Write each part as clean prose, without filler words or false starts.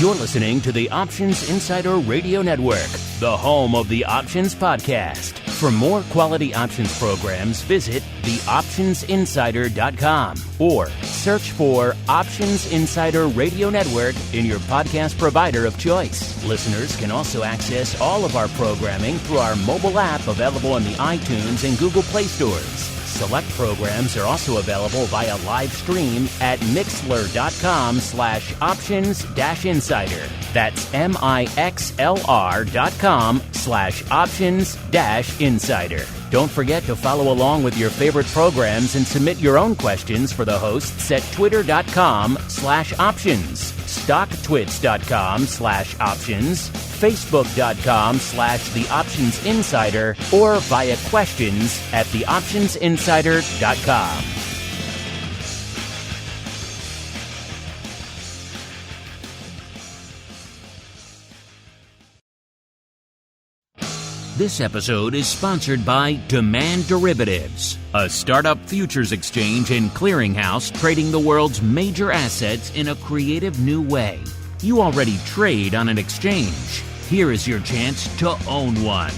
You're listening to the Options Insider Radio Network, the home of the Options Podcast. For more quality options programs, visit theoptionsinsider.com or search for Options Insider Radio Network in your podcast provider of choice. Listeners can also access all of our programming through our mobile app available in the iTunes and Google Play stores. Select programs are also available via live stream at mixlr.com/options-insider. That's mixlr.com/options-insider. Don't forget to follow along with your favorite programs and submit your own questions for the hosts at twitter.com/options, stocktwits.com/options, facebook.com/theoptionsinsider, or via questions at theoptionsinsider.com. This episode is sponsored by Demand Derivatives, a startup futures exchange and clearinghouse trading the world's major assets in a creative new way. You already trade on an exchange. Here is your chance to own one.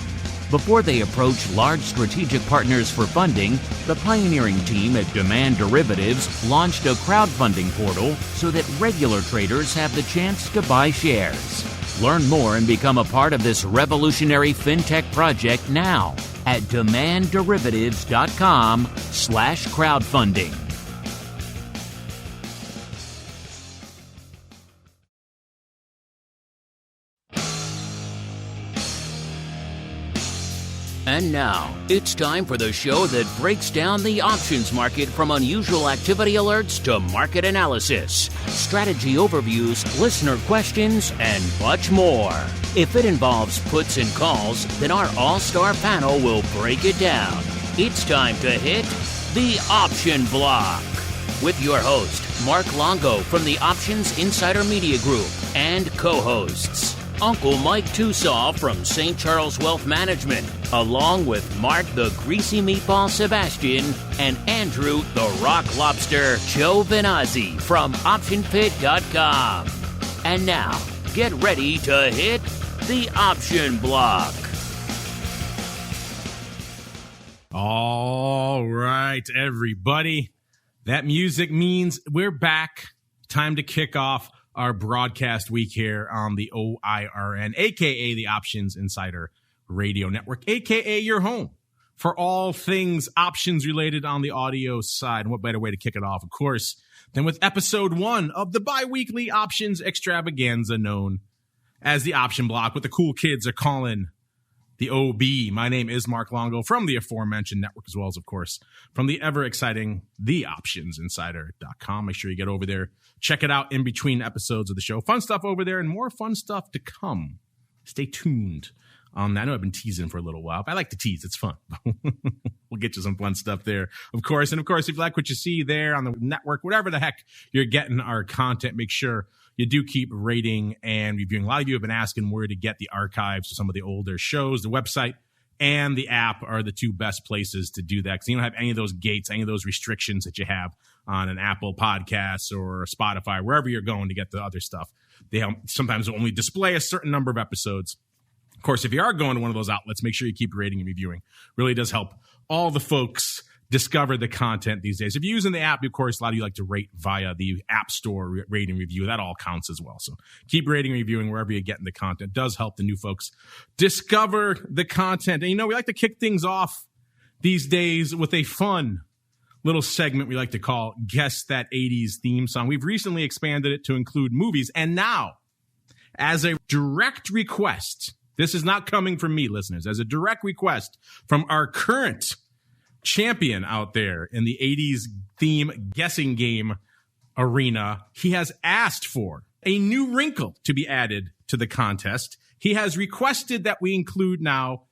Before they approach large strategic partners for funding, the pioneering team at Demand Derivatives launched a crowdfunding portal so that regular traders have the chance to buy shares. Learn more and become a part of this revolutionary fintech project now at demandderivatives.com/crowdfunding. And now, it's time for the show that breaks down the options market from unusual activity alerts to market analysis, strategy overviews, listener questions, and much more. If it involves puts and calls, then our all-star panel will break it down. It's time to hit the Option Block with your host, Mark Longo from the Options Insider Media Group, and co-hosts Uncle Mike TOSAW from St. Charles Wealth Management, along with Mark the Greasy Meatball Sebastian and Andrew the Rock Lobster GIOVINAZZI from OptionPit.com. And now, get ready to hit the Option Block. All right, everybody. That music means we're back. Time to kick off our broadcast week here on the OIRN, a.k.a. the Options Insider Radio Network, a.k.a. your home for all things options related on the audio side. And what better way to kick it off, of course, than with episode 1 of the bi-weekly options extravaganza known as the Option Block, what the cool kids are calling the OB. My name is Mark Longo from the aforementioned network, as well as, of course, from the ever-exciting theoptionsinsider.com. Make sure you get over there. Check it out in between episodes of the show. Fun stuff over there and more fun stuff to come. Stay tuned on that. I know I've been teasing for a little while, but I like to tease. It's fun. We'll get you some fun stuff there, of course. And, of course, if you like what you see there on the network, whatever the heck you're getting our content, make sure you do keep rating and reviewing. A lot of you have been asking where to get the archives of some of the older shows. The website and the app are the two best places to do that, because you don't have any of those gates, any of those restrictions that you have on an Apple Podcasts or Spotify, wherever you're going to get the other stuff. They sometimes only display a certain number of episodes. Of course, if you are going to one of those outlets, make sure you keep rating and reviewing. Really does help all the folks discover the content these days. If you're using the app, of course, a lot of you like to rate via the App Store rating review. That all counts as well. So keep rating and reviewing wherever you're getting the content. It does help the new folks discover the content. And, you know, we like to kick things off these days with a fun little segment we like to call Guess That 80s Theme Song. We've recently expanded it to include movies. And now, as a direct request, this is not coming from me, listeners, as a direct request from our current champion out there in the 80s theme guessing game arena, he has asked for a new wrinkle to be added to the contest. He has requested that we include now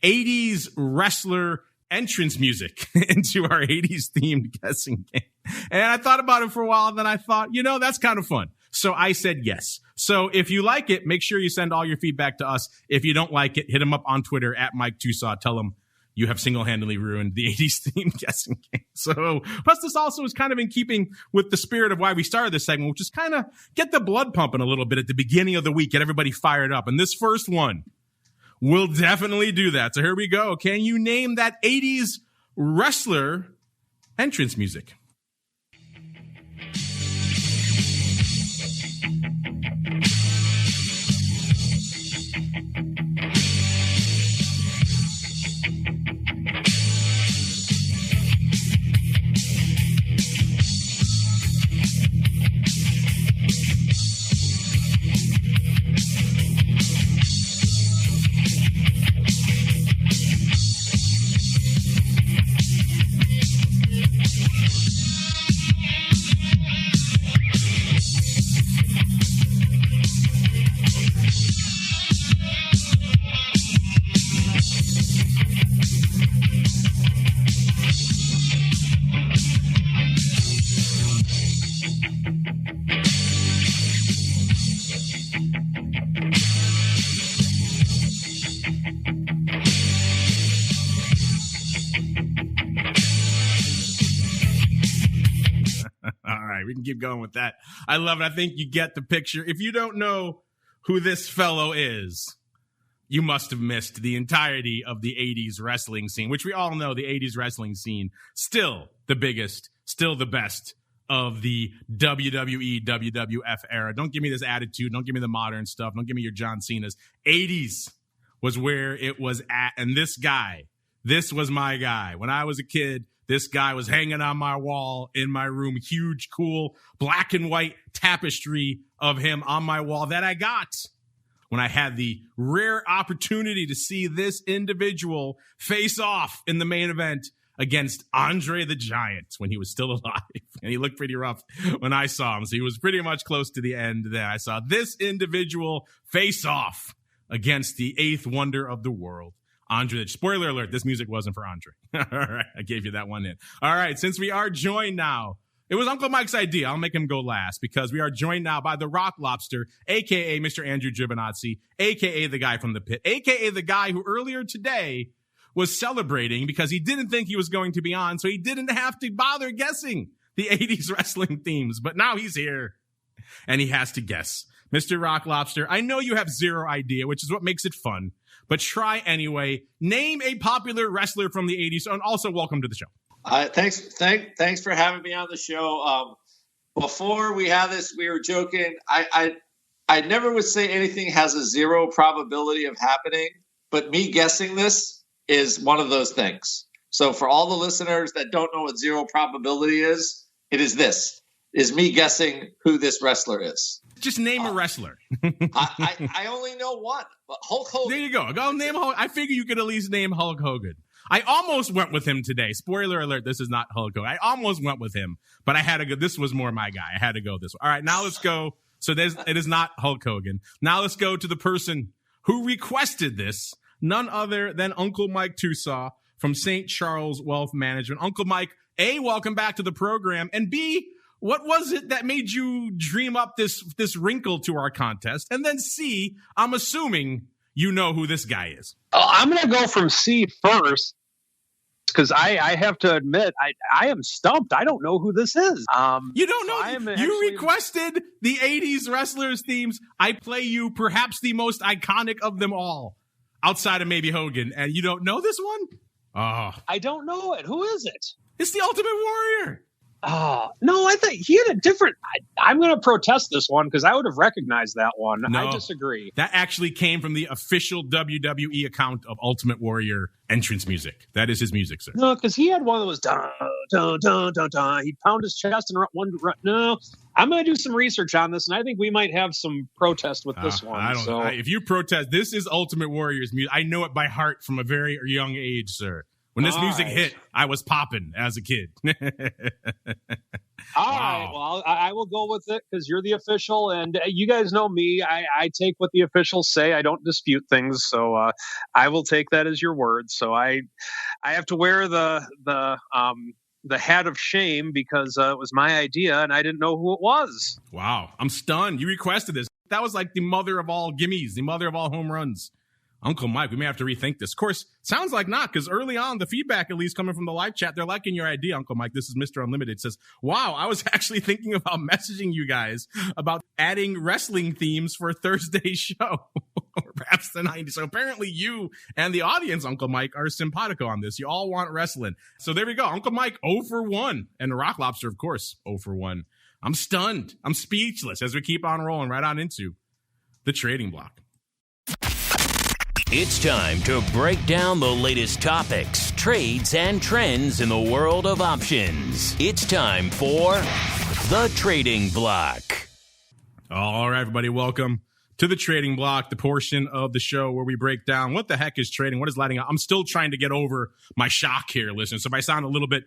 80s wrestler entrance music into our 80s themed guessing game. And I thought about it for a while, and then I thought, you know, that's kind of fun. So I said yes. So if you like it, make sure you send all your feedback to us. If you don't like it, hit him up on Twitter at Mike TOSAW. Tell him you have single-handedly ruined the 80s theme guessing game. So, plus this also is kind of in keeping with the spirit of why we started this segment, which is kind of get the blood pumping a little bit at the beginning of the week, get everybody fired up. And this first one will definitely do that. So here we go. Can you name that 80s wrestler entrance music? We can keep going with that. I love it. I think you get the picture. If you don't know who this fellow is, you must have missed the entirety of the 80s wrestling scene, which we all know the 80s wrestling scene, still the biggest, still the best of the WWE, WWF era. Don't give me this attitude. Don't give me the modern stuff. Don't give me your John Cena's. 80s was where it was at. And this guy, this was my guy. When I was a kid, this guy was hanging on my wall in my room. Huge, cool, black and white tapestry of him on my wall that I got when I had the rare opportunity to see this individual face off in the main event against Andre the Giant when he was still alive. And he looked pretty rough when I saw him. So he was pretty much close to the end there. I saw this individual face off against the eighth wonder of the world. Andre, spoiler alert, this music wasn't for Andre. All right, I gave you that one in. All right, since we are joined now, it was Uncle Mike's idea. I'll make him go last because we are joined now by the Rock Lobster, a.k.a. Mr. Andrew GIOVINAZZI, a.k.a. the guy from the pit, a.k.a. the guy who earlier today was celebrating because he didn't think he was going to be on, so he didn't have to bother guessing the 80s wrestling themes. But now he's here, and he has to guess. Mr. Rock Lobster, I know you have zero idea, which is what makes it fun. But try anyway. Name a popular wrestler from the 80s, and also welcome to the show. Thanks for having me on the show. Before we had this, we were joking. I never would say anything has a zero probability of happening, but me guessing this is one of those things. So for all the listeners that don't know what zero probability is, it is this. Is me guessing who this wrestler is. Just name a wrestler. I only know one. But Hulk Hogan. There you go. Go name Hulk. I figure you could at least name Hulk Hogan. I almost went with him today. Spoiler alert, this is not Hulk Hogan. I almost went with him, but I had to go. This was more my guy. I had to go this way. All right, now let's go. So it is not Hulk Hogan. Now let's go to the person who requested this. None other than Uncle Mike TOSAW from St. Charles Wealth Management. Uncle Mike, A, welcome back to the program. And B, what was it that made you dream up this wrinkle to our contest? And then C, I'm assuming you know who this guy is. I'm going to go from C first because I have to admit I am stumped. I don't know who this is. You don't know? You requested the 80s wrestlers themes. I play you perhaps the most iconic of them all, outside of maybe Hogan, and you don't know this one? Oh, I don't know it. Who is it? It's the Ultimate Warrior. No, I think he had a different. I'm going to protest this one because I would have recognized that one. No, I disagree. That actually came from the official WWE account of Ultimate Warrior entrance music. That is his music, sir. No, because he had one that was dun dun dun dun dun. He'd pound his chest and run. No, I'm going to do some research on this, and I think we might have some protest with this one. I don't. If you protest, this is Ultimate Warrior's music. I know it by heart from a very young age, sir. When this music hit, I was popping as a kid. All right. Well, I will go with it because you're the official, and you guys know me. I take what the officials say. I don't dispute things, so I will take that as your word. So I have to wear the hat of shame because it was my idea, and I didn't know who it was. Wow, I'm stunned. You requested this. That was like the mother of all gimmies, the mother of all home runs. Uncle Mike, we may have to rethink this. Of course, sounds like not, because early on, the feedback, at least coming from the live chat, they're liking your idea, Uncle Mike. This is Mr. Unlimited. Says, wow, I was actually thinking about messaging you guys about adding wrestling themes for Thursday's show. Or perhaps the 90s. So apparently you and the audience, Uncle Mike, are simpatico on this. You all want wrestling. So there we go. Uncle Mike, 0 for 1. And Rock Lobster, of course, 0 for 1. I'm stunned. I'm speechless as we keep on rolling right on into the trading block. It's time to break down the latest topics, trades, and trends in the world of options. It's time for the Trading Block. All right, everybody, welcome to the Trading Block, the portion of the show where we break down what the heck is trading, what is lighting up. I'm still trying to get over my shock here, listeners. So if I sound a little bit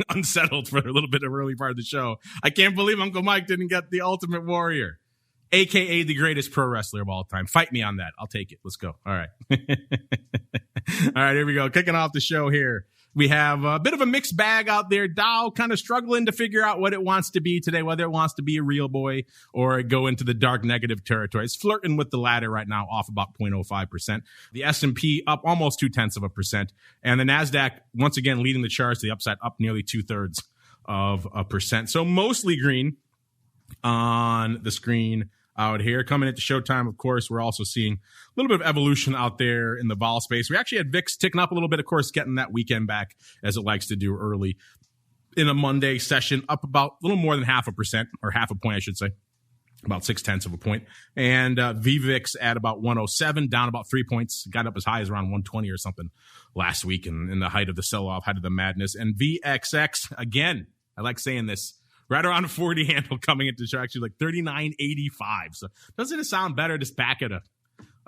unsettled for a little bit of early part of the show, I can't believe Uncle Mike didn't get the Ultimate Warrior, a.k.a. the greatest pro wrestler of all time. Fight me on that. I'll take it. Let's go. All right. All right, here we go. Kicking off the show here. We have a bit of a mixed bag out there. Dow kind of struggling to figure out what it wants to be today, whether it wants to be a real boy or go into the dark negative territory. It's flirting with the latter right now, off about 0.05%. The S&P up almost 0.2%. And the NASDAQ, once again, leading the charge to the upside, up nearly 0.2%. So mostly green on the screen out here. Coming into showtime, of course, we're also seeing a little bit of evolution out there in the vol space. We actually had VIX ticking up a little bit, of course, getting that weekend back as it likes to do early in a Monday session, up about a little more than 0.5%, or half a point, I should say, about 0.6 point. And VVIX at about 107, down about 3 points, got up as high as around 120 or something last week in the height of the sell-off, height of the madness. And VXX, again, I like saying this, right around a 40 handle coming into show, actually like 39.85. So doesn't it sound better just back at a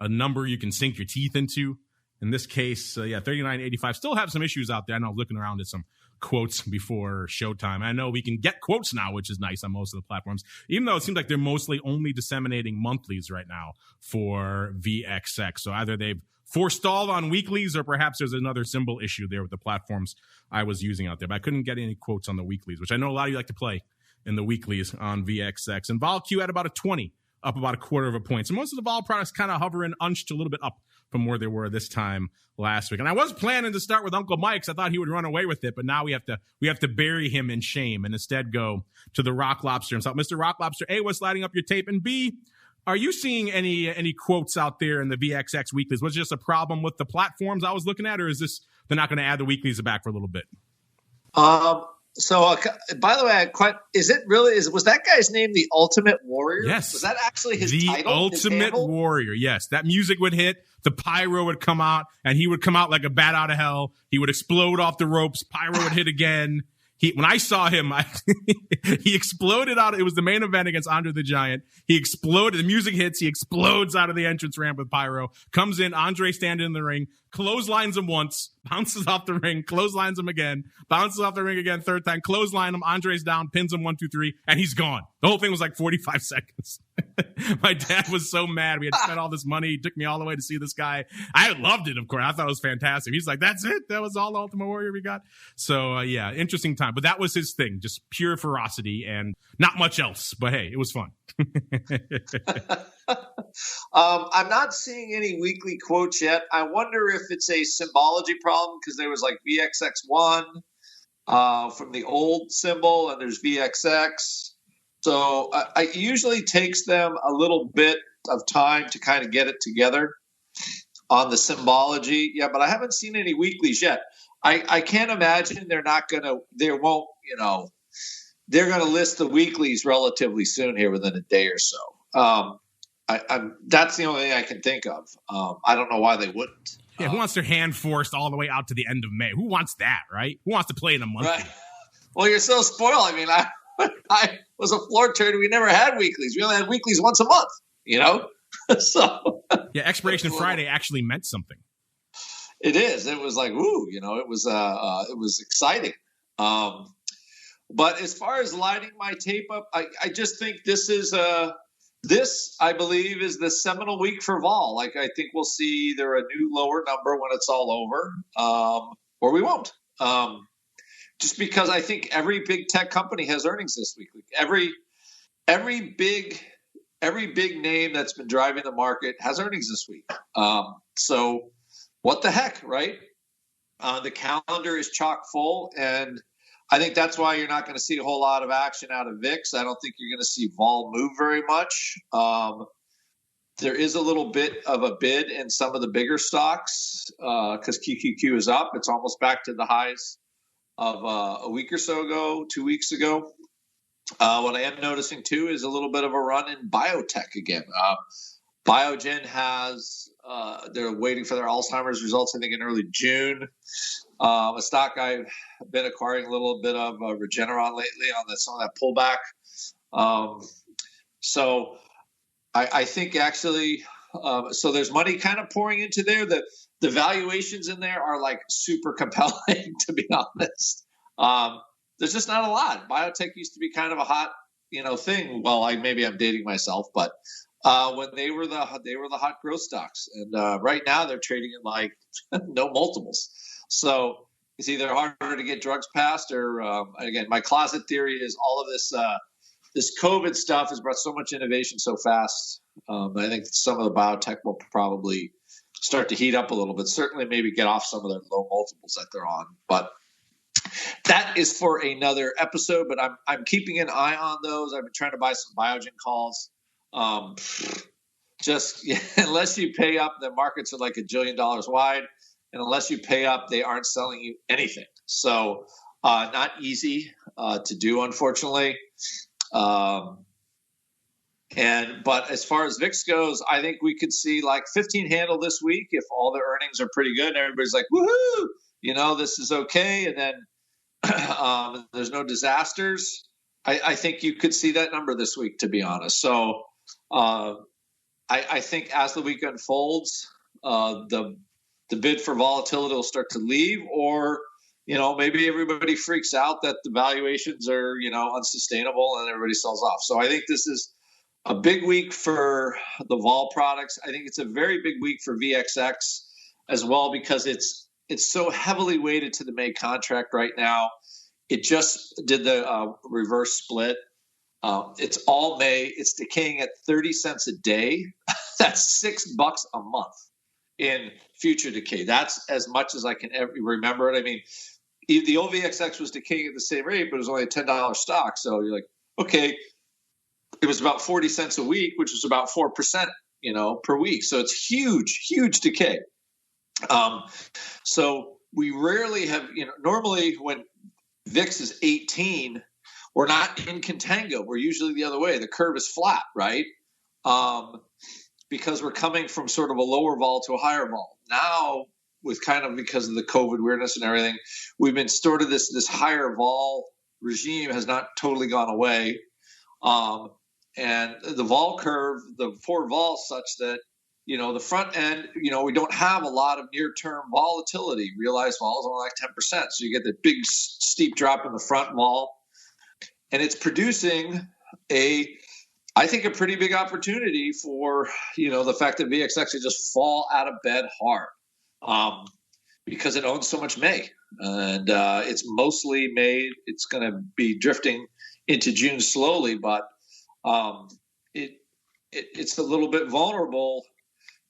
number you can sink your teeth into? In this case, 39.85. Still have some issues out there. I know, looking around at some quotes before showtime. I know we can get quotes now, which is nice on most of the platforms, even though it seems like they're mostly only disseminating monthlies right now for VXX. So either they've forestalled on weeklies, or perhaps there's another symbol issue there with the platforms I was using out there. But I couldn't get any quotes on the weeklies, which I know a lot of you like to play in the weeklies on VXX. And Vol Q at about a 20, up about 0.25 point. So most of the Vol products kind of hovering, unched a little bit up from where they were this time last week. And I was planning to start with Uncle Mike's. I thought he would run away with it, but now we have to bury him in shame and instead go to the Rock Lobster himself. Mr. Rock Lobster, A, what's lighting up your tape? And B, are you seeing any quotes out there in the VXX weeklies? Was it just a problem with the platforms I was looking at, or is this they're not going to add the weeklies back for a little bit? So, by the way, was that guy's name the Ultimate Warrior? Yes. Was that actually his the title? Ultimate Warrior, yes. That music would hit, the pyro would come out, and he would come out like a bat out of hell. He would explode off the ropes. Pyro would hit again. When I saw him, he exploded out. It was the main event against Andre the Giant. He exploded. The music hits. He explodes out of the entrance ramp with pyro. Comes in. Andre standing in the ring. Clotheslines him once. Bounces off the ring. Clotheslines him again. Bounces off the ring again. Third time. Clothesline him. Andre's down. Pins him 1, 2, 3. And he's gone. The whole thing was like 45 seconds. My dad was so mad. We had spent all this money. He took me all the way to see this guy. I loved it, of course. I thought it was fantastic. He's like, that's it? That was all the Ultimate Warrior we got? So, interesting time. But that was his thing. Just pure ferocity and not much else. But hey, it was fun. I'm not seeing any weekly quotes yet. I wonder if it's a symbology problem, because there was like VXX1 from the old symbol, and there's VXX. So it usually takes them a little bit of time to kind of get it together on the symbology. Yeah, but I haven't seen any weeklies yet. I can't imagine they're going to list the weeklies relatively soon here within a day or so. That's the only thing I can think of. I don't know why they wouldn't. Yeah, who wants their hand forced all the way out to the end of May? Who wants that, right? Who wants to play in a month? Right. Well, you're so spoiled. I mean, I was a floor trader. We never had weeklies. We only had weeklies once a month, So yeah, expiration Friday actually meant something. It is. It was like, ooh, it was exciting. But as far as lighting my tape up, I just think this, I believe, is the seminal week for vol. Like, I think we'll see either a new lower number when it's all over, or we won't. Just because I think every big tech company has earnings this week. Every big every big name that's been driving the market has earnings this week. So what the heck, right? The calendar is chock full, and I think that's why you're not going to see a whole lot of action out of VIX. I don't think you're going to see vol move very much. There is a little bit of a bid in some of the bigger stocks because QQQ is up. It's almost back to the highs of a week or so ago, 2 weeks ago. What I am noticing, too, is a little bit of a run in biotech again. Biogen has they're waiting for their Alzheimer's results, I think, in early June. A stock I've been acquiring a little bit of Regeneron lately on some of that pullback. So I think actually, so there's money kind of pouring into there. The valuations in there are like super compelling, to be honest. There's just not a lot. Biotech used to be kind of a hot, thing. Well, maybe I'm dating myself, but when they were the hot growth stocks, and right now they're trading at like no multiples. So it's either harder to get drugs passed, or again, my closet theory is all of this COVID stuff has brought so much innovation so fast. I think some of the biotech will probably start to heat up a little bit. Certainly, maybe get off some of their low multiples that they're on, but. That is for another episode, but I'm keeping an eye on those. I've been trying to buy some Biogen calls. Unless you pay up, the markets are like $1 jillion wide, and unless you pay up, they aren't selling you anything. So not easy to do, unfortunately. But as far as VIX goes, I think we could see like 15 handle this week if all the earnings are pretty good and everybody's like, woohoo, this is okay, and then there's no disasters. I think you could see that number this week, to be honest. So I think as the week unfolds, the bid for volatility will start to leave, or maybe everybody freaks out that the valuations are unsustainable and everybody sells off. So I think this is a big week for the vol products. I think it's a very big week for VXX as well, because it's so heavily weighted to the May contract right now. It just did the reverse split. It's all May. It's decaying at 30 cents a day. That's $6 a month in future decay. That's as much as I can ever remember it. I mean, the old VXX was decaying at the same rate, but it was only a $10 stock. So you're like, okay, it was about 40 cents a week, which was about 4%, per week. So it's huge, huge decay. So we rarely have, normally when VIX is 18, we're not in contango. We're usually the other way. The curve is flat, right? Because we're coming from sort of a lower vol to a higher vol. Now, because of the COVID weirdness and everything, we've been sort of this higher vol regime has not totally gone away. And the vol curve, the forward vol is such that, the front end, we don't have a lot of near-term volatility. Realized vol is only like 10%. So you get the big steep drop in the front vol. And it's producing I think, a pretty big opportunity for, the fact that VXX could just fall out of bed hard because it owns so much May. And it's mostly May. It's going to be drifting into June slowly, but it's a little bit vulnerable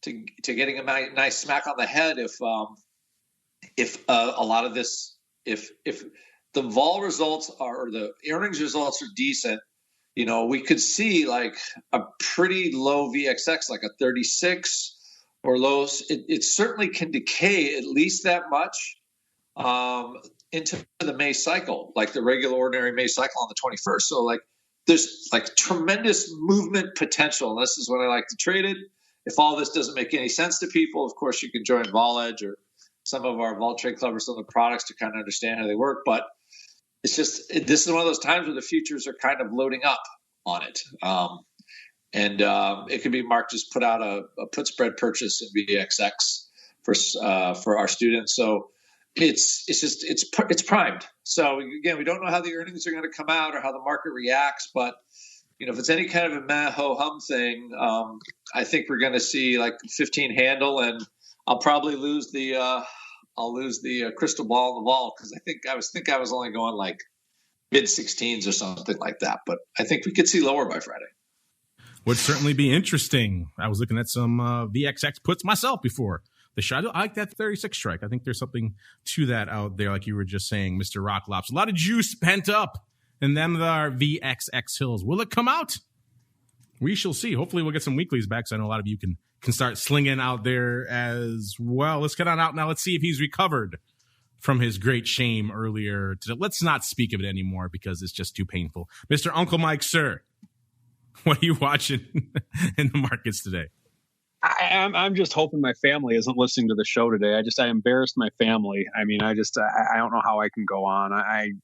to getting a nice smack on the head if a lot of this, if the vol results or the earnings results are decent, we could see like a pretty low VXX, like a 36 or low. It certainly can decay at least that much into the May cycle, like the regular ordinary May cycle on the 21st. So like there's like tremendous movement potential. And this is when I like to trade it. If all this doesn't make any sense to people, of course, you can join Vol Edge or some of our Vol Trade Club or some of the products to kind of understand how they work. But it's just, this is one of those times where the futures are kind of loading up on it. And it could be Mark just put out a put spread purchase in VXX for our students. So it's primed. So again, we don't know how the earnings are going to come out or how the market reacts, but if it's any kind of a meh ho hum thing, I think we're going to see like 15 handle, and I'll probably lose the crystal ball in the vol, because I was only going like mid 16s or something like that, but I think we could see lower by Friday. would certainly be interesting. I was looking at some VXX puts myself before the shot. I like that 36 strike. I think there's something to that out there, like you were just saying, Mr. Rocklops. A lot of juice pent up in them are VXX hills. Will it come out? We shall see. Hopefully we'll get some weeklies back, so I know a lot of you can start slinging out there as well. Let's get on out now. Let's see if he's recovered from his great shame earlier today. Let's not speak of it anymore because it's just too painful. Mr. Uncle Mike, sir, what are you watching in the markets today? I'm just hoping my family isn't listening to the show today. I embarrassed my family. I mean, I don't know how I can go on.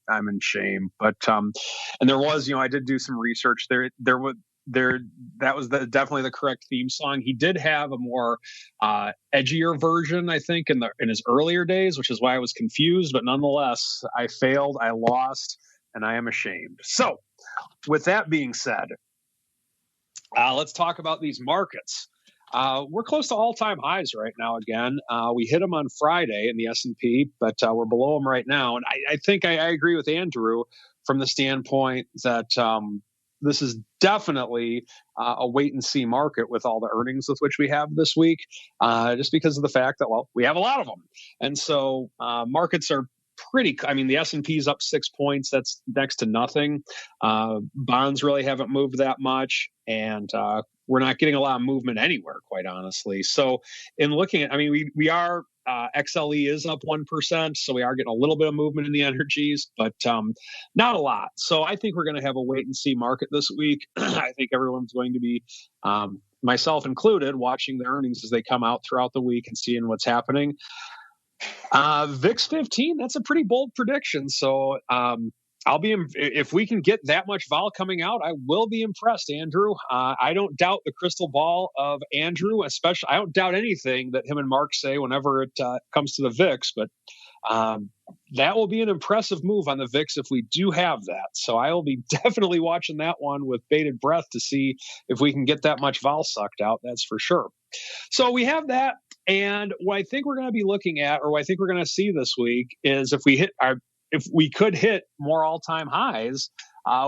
I'm in shame. But and there was, I did do some research. That was definitely the correct theme song. He did have a more edgier version, I think, in his earlier days, which is why I was confused. But nonetheless, I failed, I lost, and I am ashamed. So, with that being said, let's talk about these markets. We're close to all-time highs right now again. We hit them on Friday in the S&P, but we're below them right now. And I think I agree with Andrew from the standpoint that this is definitely a wait-and-see market with all the earnings with which we have this week, just because of the fact that, we have a lot of them. And so markets are the S&P is up 6 points. That's next to nothing. Bonds really haven't moved that much. And we're not getting a lot of movement anywhere, quite honestly. So in looking at, we are, XLE is up 1%. So we are getting a little bit of movement in the energies, but not a lot. So I think we're going to have a wait and see market this week. I think everyone's going to be, myself included, watching the earnings as they come out throughout the week and seeing what's happening. VIX 15, that's a pretty bold prediction. So if we can get that much vol coming out, I will be impressed, Andrew. I don't doubt the crystal ball of Andrew, especially. I don't doubt anything that him and Mark say whenever it comes to the VIX, but that will be an impressive move on the VIX if we do have that. So I will be definitely watching that one with bated breath to see if we can get that much vol sucked out. That's for sure. So we have that. And what I think we're going to be looking at, or what I think we're going to see this week, is if we could hit more all-time highs,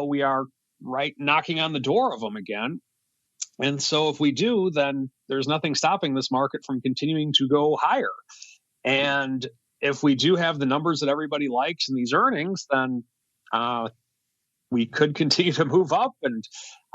we are knocking on the door of them again. And so if we do, then there's nothing stopping this market from continuing to go higher. And if we do have the numbers that everybody likes in these earnings, then we could continue to move up. And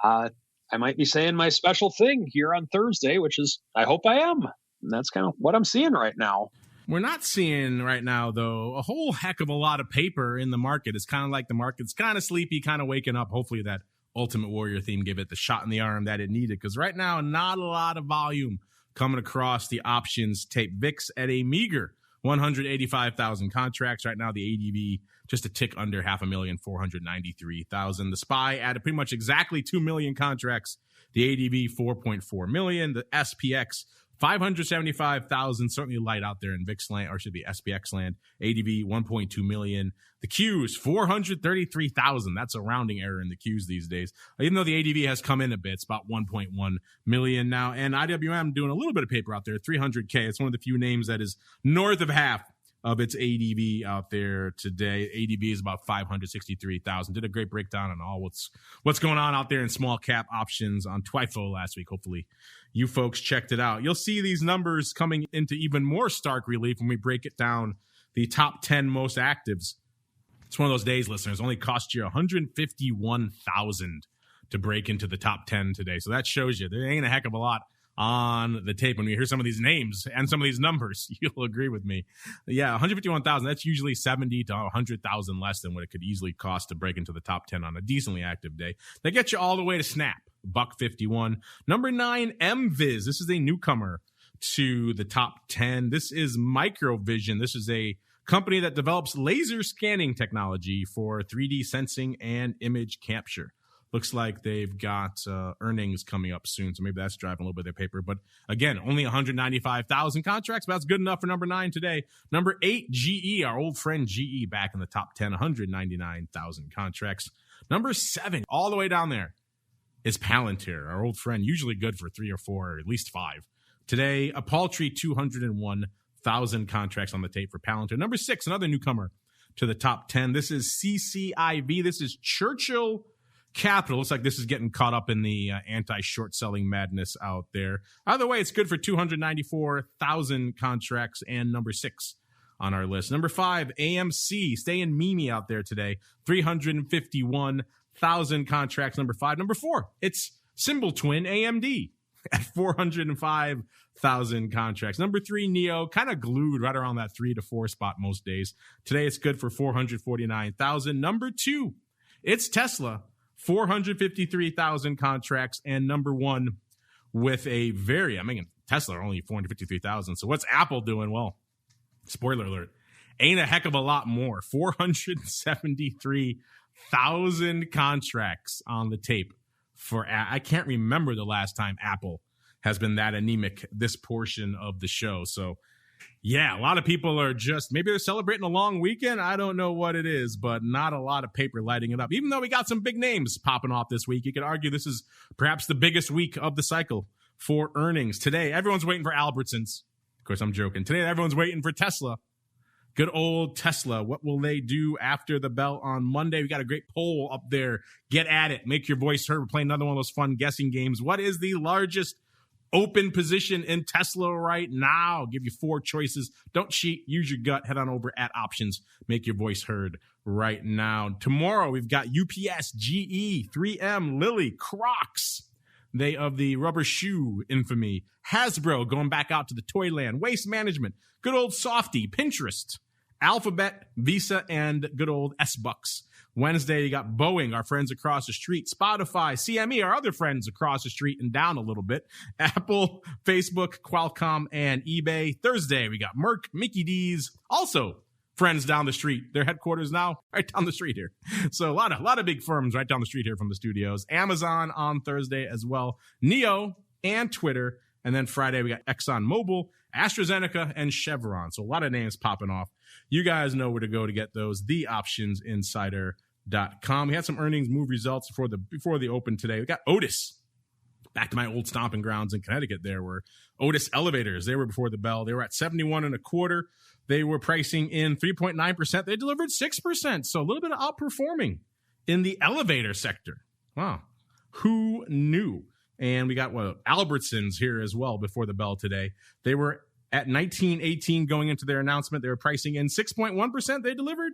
I might be saying my special thing here on Thursday, which is I hope I am. And that's kind of what I'm seeing right now. We're not seeing right now, though, a whole heck of a lot of paper in the market. It's kind of like the market's kind of sleepy, kind of waking up. Hopefully that Ultimate Warrior theme gave it the shot in the arm that it needed, because right now, not a lot of volume coming across the options tape. VIX at a meager 185,000 contracts. Right now, the ADV just a tick under 5,493,000. The SPY added pretty much exactly 2 million contracts. The ADV 4.4 million. The SPX 575,000, certainly light out there in VIX land, or should be SPX land. ADV 1.2 million. The Qs 433,000. That's a rounding error in the Qs these days. Even though the ADV has come in a bit, it's about 1.1 million now. And IWM doing a little bit of paper out there, 300K. It's one of the few names that is north of half of its ADV out there today. ADV is about 563,000. Did a great breakdown on all what's going on out there in small cap options on TWIFO last week. Hopefully you folks checked it out. You'll see these numbers coming into even more stark relief when we break it down, the top 10 most actives. It's one of those days, listeners, only cost you $151,000 to break into the top 10 today. So that shows you there ain't a heck of a lot on the tape. When you hear some of these names and some of these numbers, you'll agree with me. Yeah, 151,000, that's usually 70 to 100,000 less than what it could easily cost to break into the top 10 on a decently active day. That gets you all the way to Snap, $151. Number 9, MViz. This is a newcomer to the top 10. This is Microvision. This is a company that develops laser scanning technology for 3D sensing and image capture. Looks like they've got earnings coming up soon, so maybe that's driving a little bit of their paper. But again, only 195,000 contracts, but that's good enough for number 9 today. Number 8, GE, our old friend GE, back in the top 10, 199,000 contracts. Number 7, all the way down there, is Palantir, our old friend, usually good for 3 or 4, or at least 5. Today, a paltry 201,000 contracts on the tape for Palantir. Number 6, another newcomer to the top 10. This is CCIV. This is Churchill Capital. Looks like this is getting caught up in the anti-short selling madness out there. Either way, it's good for 294,000 contracts and number 6 on our list. Number 5, AMC, staying memey out there today. 351,000 contracts, number 5. Number 4, it's symbol twin AMD at 405,000 contracts. Number 3, NEO, kind of glued right around that 3 to 4 spot most days. Today it's good for 449,000. Number 2, it's Tesla, 453,000 contracts, and number 1 with a Tesla are only 453,000. So what's Apple doing? Well, spoiler alert, ain't a heck of a lot more. 473,000 contracts on the tape for, I can't remember the last time Apple has been that anemic this portion of the show. So yeah, a lot of people are maybe they're celebrating a long weekend. I don't know what it is, but not a lot of paper lighting it up. Even though we got some big names popping off this week, you could argue this is perhaps the biggest week of the cycle for earnings. Today, everyone's waiting for Albertsons. Of course, I'm joking. Today, everyone's waiting for Tesla. Good old Tesla. What will they do after the bell on Monday? We got a great poll up there. Get at it. Make your voice heard. We're playing another one of those fun guessing games. What is the largest open position in Tesla right now? I'll give you 4 choices. Don't cheat. Use your gut. Head on over at options. Make your voice heard right now. Tomorrow, we've got UPS, GE, 3M, Lilly, Crocs. They of the rubber shoe infamy. Hasbro going back out to the Toyland. Waste Management. Good old Softy. Pinterest. Alphabet, Visa, and good old S-Bucks. Wednesday, you got Boeing, our friends across the street. Spotify, CME, our other friends across the street and down a little bit. Apple, Facebook, Qualcomm, and eBay. Thursday, we got Merck, Mickey D's, also friends down the street. Their headquarters now right down the street here. So a lot of big firms right down the street here from the studios. Amazon on Thursday as well. NEO and Twitter. And then Friday, we got ExxonMobil, AstraZeneca, and Chevron. So a lot of names popping off. You guys know where to go to get those. TheOptionsInsider.com. We had some earnings move results before the open today. We got OTIS. Back to my old stomping grounds in Connecticut there were OTIS elevators. They were before the bell. They were at 71.25. They were pricing in 3.9%. They delivered 6%. So a little bit of outperforming in the elevator sector. Wow. Who knew? And we got Albertsons here as well before the bell today. They were at 19.18 going into their announcement. They were pricing in 6.1%. They delivered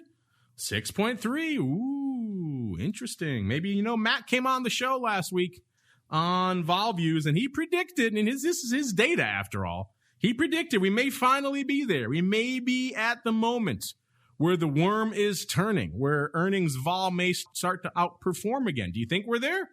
6.3. Ooh, interesting. Maybe, Matt came on the show last week on Vol Views, and he predicted, and this is his data after all, he predicted we may finally be there. We may be at the moment where the worm is turning, where earnings vol may start to outperform again. Do you think we're there?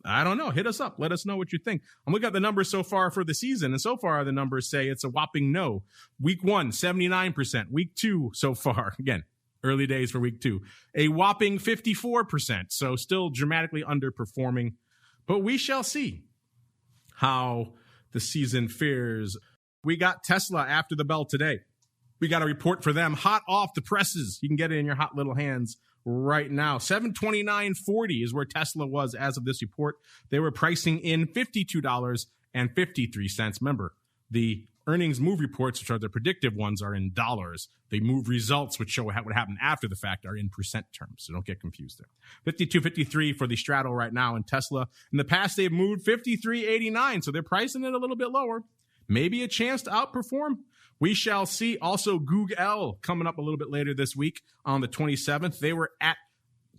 I don't know. Hit us up. Let us know what you think. I'm looking at the numbers so far for the season, and so far the numbers say it's a whopping no. Week 1, 79%. Week 2 so far, again, early days for week 2, a whopping 54%. So still dramatically underperforming. But we shall see how the season fares. We got Tesla after the bell today. We got a report for them hot off the presses. You can get it in your hot little hands right now. $729.40 is where Tesla was as of this report. They were pricing in $52.53. Remember, the earnings move reports, which are the predictive ones, are in dollars. The move results, which show what happened after the fact, are in percent terms. So don't get confused there. $52.53 for the straddle right now in Tesla. In the past, they've moved $53.89. So they're pricing it a little bit lower. Maybe a chance to outperform. We shall see. Also, Google coming up a little bit later this week on the 27th. They were at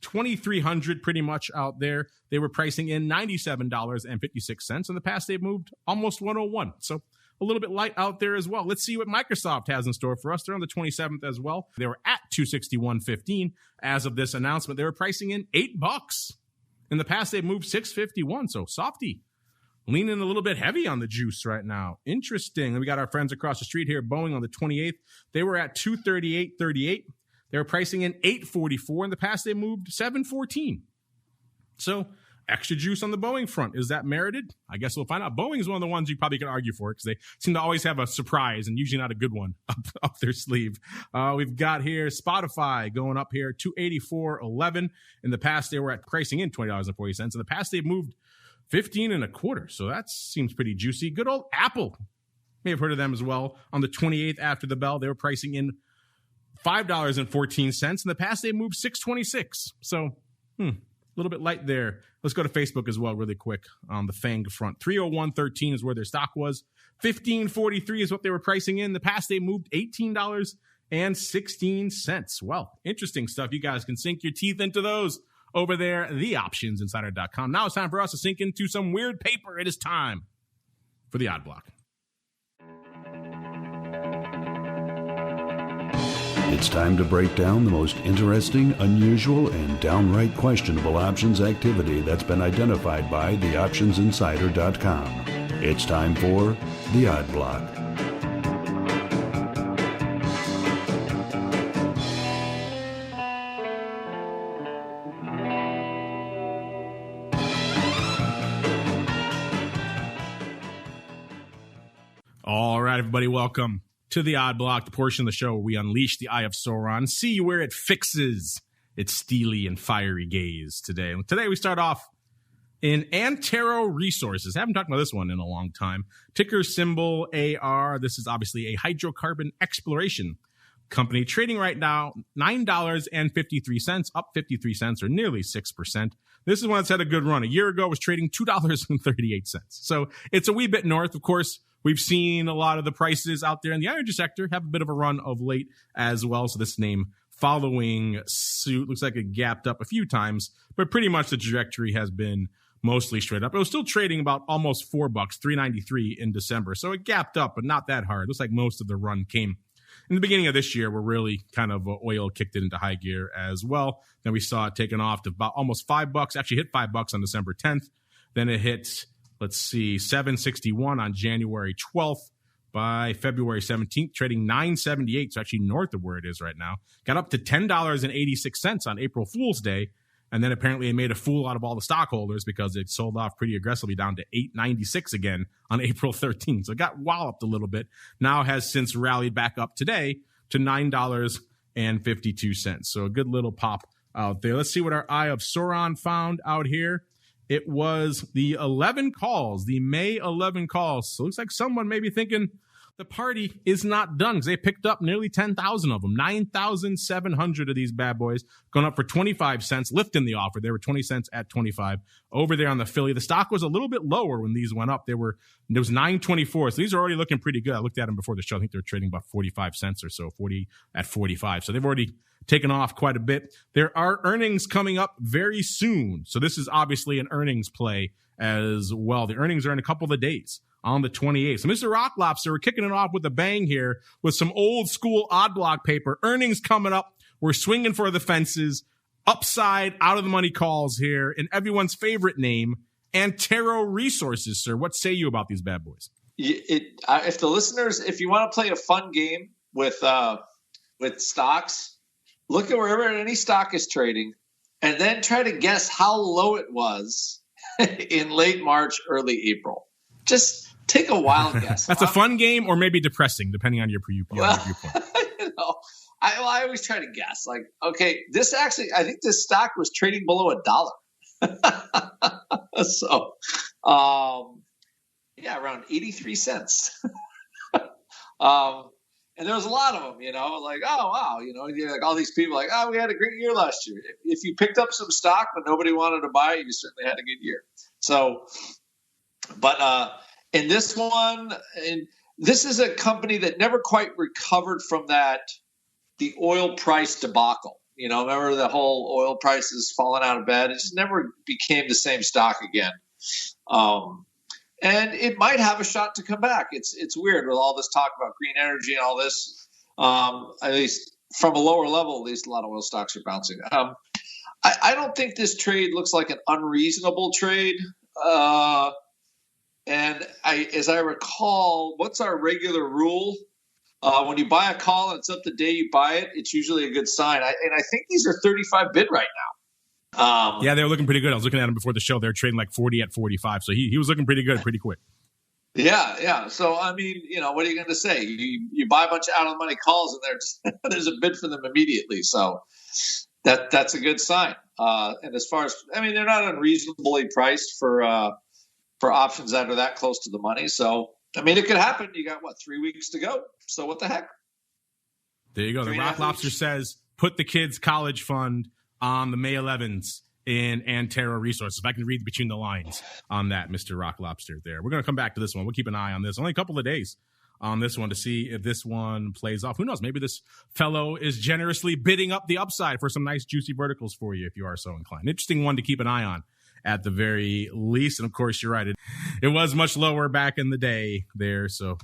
2,300 pretty much out there. They were pricing in $97.56. In the past, they've moved almost 101. So a little bit light out there as well. Let's see what Microsoft has in store for us. They're on the 27th as well. They were at $261.15 as of this announcement. They were pricing in $8. In the past, they've moved $651. So softy. Leaning a little bit heavy on the juice right now. Interesting. And we got our friends across the street here, Boeing on the 28th. They were at $238.38. They were pricing in $844. In the past, they moved $714. So extra juice on the Boeing front. Is that merited? I guess we'll find out. Boeing is one of the ones you probably could argue for because they seem to always have a surprise and usually not a good one up their sleeve. We've got here Spotify going up here, $284.11. In the past, they were at pricing in $20.40. In the past, they've moved $15.25. So that seems pretty juicy. Good old Apple. May have heard of them as well. On the 28th after the bell, they were pricing in $5.14. In the past, they moved $6.26. So a little bit light there. Let's go to Facebook as well really quick on the FANG front. 301.13 is where their stock was. 15.43 is what they were pricing in. The past they moved $18.16. Well, interesting stuff. You guys can sink your teeth into those over there, theoptionsinsider.com. Now it's time for us to sink into some weird paper. It is time for the Odd Block. It's time to break down the most interesting, unusual, and downright questionable options activity that's been identified by theoptionsinsider.com. It's time for the Odd Block. All right, everybody, welcome to the Odd Block, the portion of the show where we unleash the Eye of Sauron, see where it fixes its steely and fiery gaze today. And today we start off in Antero Resources. I haven't talked about this one in a long time. Ticker symbol AR. This is obviously a hydrocarbon exploration company trading right now $9.53, up 53 cents or nearly 6%. This is one that's had a good run. A year ago, it was trading $2.38. So it's a wee bit north. Of course, we've seen a lot of the prices out there in the energy sector have a bit of a run of late as well. So this name following suit looks like it gapped up a few times, but pretty much the trajectory has been mostly straight up. It was still trading about almost $4, $3.93 in December. So it gapped up, but not that hard. Looks like most of the run came in the beginning of this year, where really kind of oil kicked it into high gear as well. Then we saw it taken off to about almost $5, actually hit $5 on December 10th. Then it hit, let's see, $7.61 on January 12th. By February 17th, trading $9.78, so actually north of where it is right now. Got up to $10.86 on April Fool's Day, and then apparently it made a fool out of all the stockholders because it sold off pretty aggressively down to $8.96 again on April 13th. So it got walloped a little bit. Now has since rallied back up today to $9.52. So a good little pop out there. Let's see what our Eye of Sauron found out here. It was the 11 calls, the May 11 calls. So it looks like someone may be thinking the party is not done because they picked up nearly 10,000 of them, 9,700 of these bad boys going up for 25 cents, lifting the offer. They were 20 cents at 25 over there on the Philly. The stock was a little bit lower when these went up. There was 9.24. So these are already looking pretty good. I looked at them before the show. I think they're trading about 45 cents or so, 40 at 45. So they've already taken off quite a bit. There are earnings coming up very soon. So this is obviously an earnings play as well. The earnings are in a couple of days on the 28th. So Mr. Rock Lobster, we're kicking it off with a bang here with some old school Odd Block paper. Earnings coming up. We're swinging for the fences. Upside, out of the money calls here. And everyone's favorite name, Antero Resources, sir. What say you about these bad boys? If the listeners, if you want to play a fun game with stocks, look at wherever any stock is trading and then try to guess how low it was in late March, early April. Just take a wild guess. That's a fun game or maybe depressing, depending on your viewpoint. I always try to guess. Like, okay, this actually, I think this stock was trading below $1. So, around 83 cents. And there was a lot of them, like, oh, wow, like all these people like, oh, we had a great year last year. If you picked up some stock but nobody wanted to buy it, you certainly had a good year. So, but in this one, and this is a company that never quite recovered from the oil price debacle. Remember the whole oil prices falling out of bed? It just never became the same stock again. And it might have a shot to come back. It's weird with all this talk about green energy and all this. At least from a lower level, at least a lot of oil stocks are bouncing. I don't think this trade looks like an unreasonable trade. And as I recall, what's our regular rule? When you buy a call and it's up the day you buy it, it's usually a good sign. I think these are 35 bid right now. Yeah, they were looking pretty good. I was looking at them before the show. They were trading like 40 at 45. So he was looking pretty good, pretty quick. Yeah. So, I mean, what are you going to say? You buy a bunch of out-of-the-money calls and there's a bid for them immediately. So that's a good sign. And as far as, they're not unreasonably priced for options that are that close to the money. So, it could happen. You got, 3 weeks to go. So what the heck? There you go. The Rock Lobster says, put the kids' college fund on the May 11s in Antero Resources. If I can read between the lines on that, Mr. Rock Lobster there. We're going to come back to this one. We'll keep an eye on this. Only a couple of days on this one to see if this one plays off. Who knows? Maybe this fellow is generously bidding up the upside for some nice juicy verticals for you if you are so inclined. Interesting one to keep an eye on at the very least. And of course, you're right. It was much lower back in the day there. So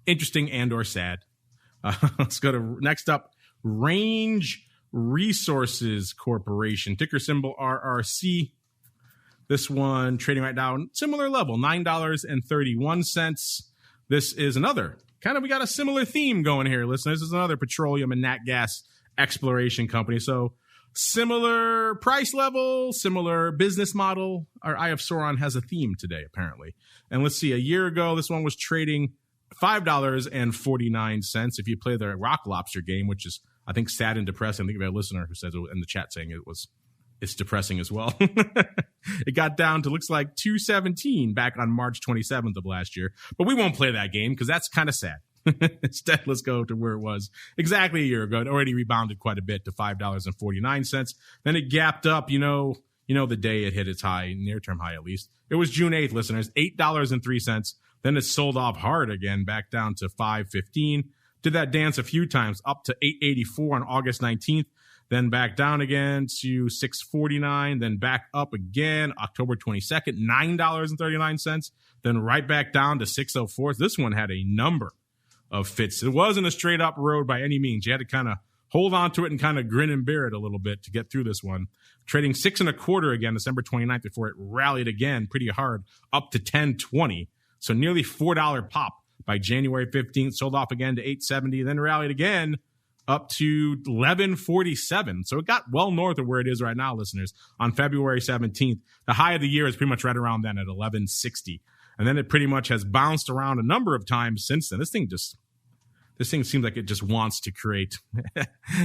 interesting and or sad. Let's go to next up, Range Resources Corporation, ticker symbol RRC. This one trading right now, similar level, $9.31. This is another we got a similar theme going here, listeners. This is another petroleum and nat gas exploration company. So similar price level, similar business model. Our Eye of Sauron has a theme today, apparently. And let's see, a year ago, this one was trading $5.49. If you play the Rock Lobster game, which is, I think, sad and depressing. I think we have a listener who says in the chat saying it's depressing as well. It got down to, looks like, $2.17 back on March 27th of last year. But we won't play that game because that's kind of sad. Instead, let's go to where it was exactly a year ago. It already rebounded quite a bit to $5.49. Then it gapped up, the day it hit its high, near-term high at least. It was June 8th, listeners, $8.03. Then it sold off hard again, back down to $5.15. Did that dance a few times, up to $8.84 on August 19th. Then back down again to $6.49, then back up again October 22nd, $9.39, then right back down to $6.04. This one had a number of fits. It wasn't a straight up road by any means. You had to kind of hold on to it and kind of grin and bear it a little bit to get through this one. Trading 6.25 again, December 29th, before it rallied again pretty hard up to $10.20. So nearly $4 pop by January 15th. Sold off again to $8.70, then rallied again up to $11.47. So it got well north of where it is right now, listeners, on February 17th. The high of the year is pretty much right around then at $11.60. And then it pretty much has bounced around a number of times since then. This thing seems like it just wants to create,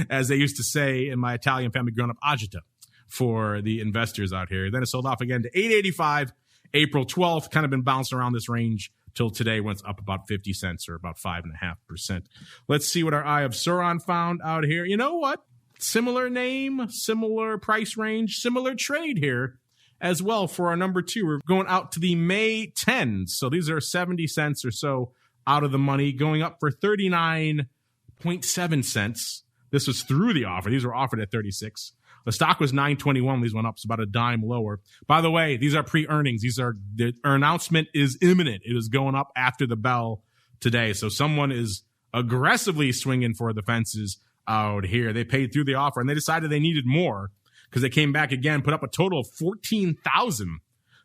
as they used to say in my Italian family growing up, agita for the investors out here. Then it sold off again to $8.85, April 12th, kind of been bouncing around this range till today, when it's up about 50 cents or about 5.5%. Let's see what our Eye of Sauron found out here. You know what? Similar name, similar price range, similar trade here as well for our number 2. We're going out to the May 10s. So these are 70 cents or so out of the money, going up for 39.7 cents. This was through the offer. These were offered at 36. The stock was $9.21. These went up, so about a dime lower. By the way, these are pre-earnings. Our announcement is imminent. It is going up after the bell today. So someone is aggressively swinging for the fences out here. They paid through the offer, and they decided they needed more because they came back again, put up a total of 14,000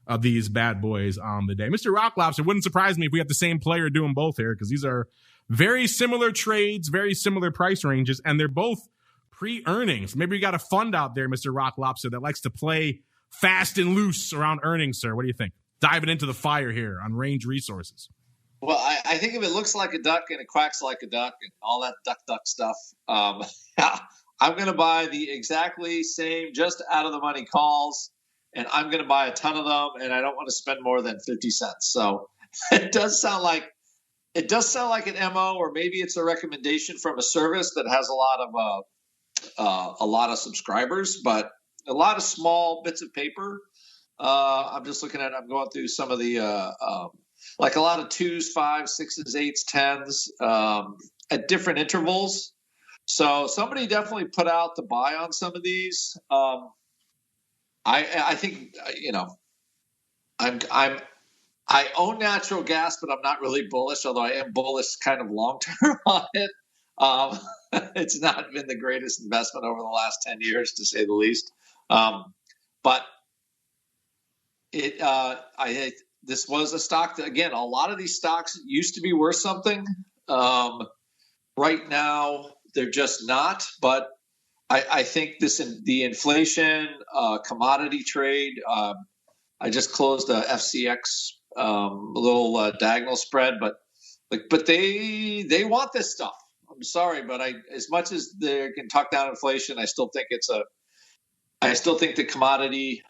of these bad boys on the day. Mr. Rock Lobster, wouldn't surprise me if we have the same player doing both here, because these are very similar trades, very similar price ranges, and they're both pre-earnings. Maybe you got a fund out there, Mr. Rock Lobster, that likes to play fast and loose around earnings, sir. What do you think? Diving into the fire here on Range Resources. Well, I think if it looks like a duck and it quacks like a duck and all that duck stuff, I'm going to buy the exactly same, just out of the money calls, and I'm going to buy a ton of them, and I don't want to spend more than 50 cents. So it does sound like an MO, or maybe it's a recommendation from a service that has a lot of subscribers, but a lot of small bits of paper. I'm going through some of the, like a lot of 2s, 5s, 6s, 8s, 10s, at different intervals. So somebody definitely put out the buy on some of these. I think, I own natural gas, but I'm not really bullish, although I am bullish kind of long-term on it. It's not been the greatest investment over the last 10 years, to say the least. But this was a stock that, again, a lot of these stocks used to be worth something. Right now, they're just not. But I think the inflation, commodity trade, I just closed a FCX, a little diagonal spread, but they want this stuff. I'm sorry, but as much as they can talk down inflation, I still think the commodity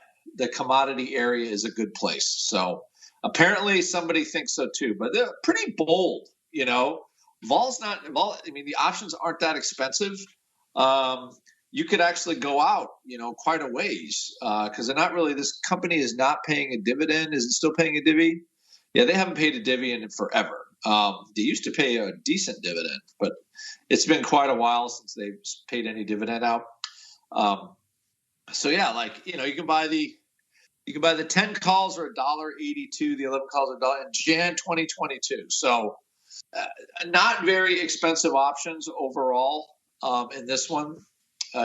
area is a good place. So apparently somebody thinks so too, but they're pretty bold, Vol. I mean, the options aren't that expensive. you could actually go out, quite a ways because they're not really. This company is not paying a dividend. Is it still paying a divvy? Yeah, they haven't paid a divvy in forever. They used to pay a decent dividend, but it's been quite a while since they've paid any dividend out. So yeah, you can buy the 10 calls are $1.82. The 11 calls are $1 in Jan 2022. So not very expensive options overall in this one,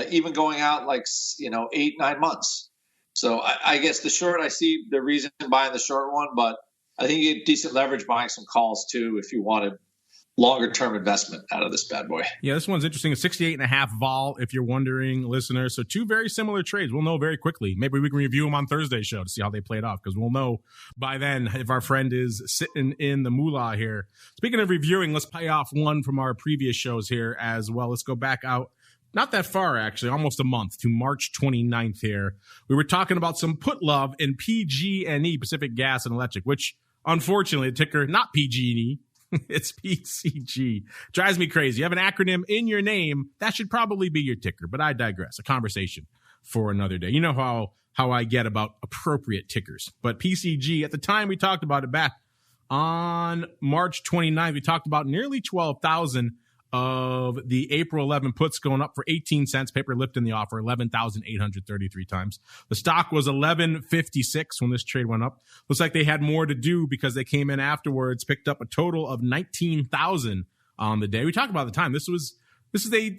even going out 8-9 months. So I guess the short, I see the reason buying the short one, but I think you get decent leverage buying some calls too if you wanted longer term investment out of this bad boy. Yeah, this one's interesting. A 68.5 vol, if you're wondering, listeners. So two very similar trades. We'll know very quickly. Maybe we can review them on Thursday's show to see how they played off, because we'll know by then if our friend is sitting in the moolah here. Speaking of reviewing, let's pay off one from our previous shows here as well. Let's go back out. Not that far, actually, almost a month to March 29th here. We were talking about some put love in PG&E, Pacific Gas and Electric, which unfortunately the ticker, not PG&E, it's PCG. Drives me crazy. You have an acronym in your name. That should probably be your ticker, but I digress. A conversation for another day. You know how I get about appropriate tickers. But PCG, at the time we talked about it back on March 29th, we talked about nearly 12,000 of the April 11 puts going up for 18 cents. Paper lifting the offer 11,833 times. The stock was 11.56 when this trade went up. Looks like they had more to do because they came in afterwards, picked up a total of 19,000 on the day. We talked about the time. This is a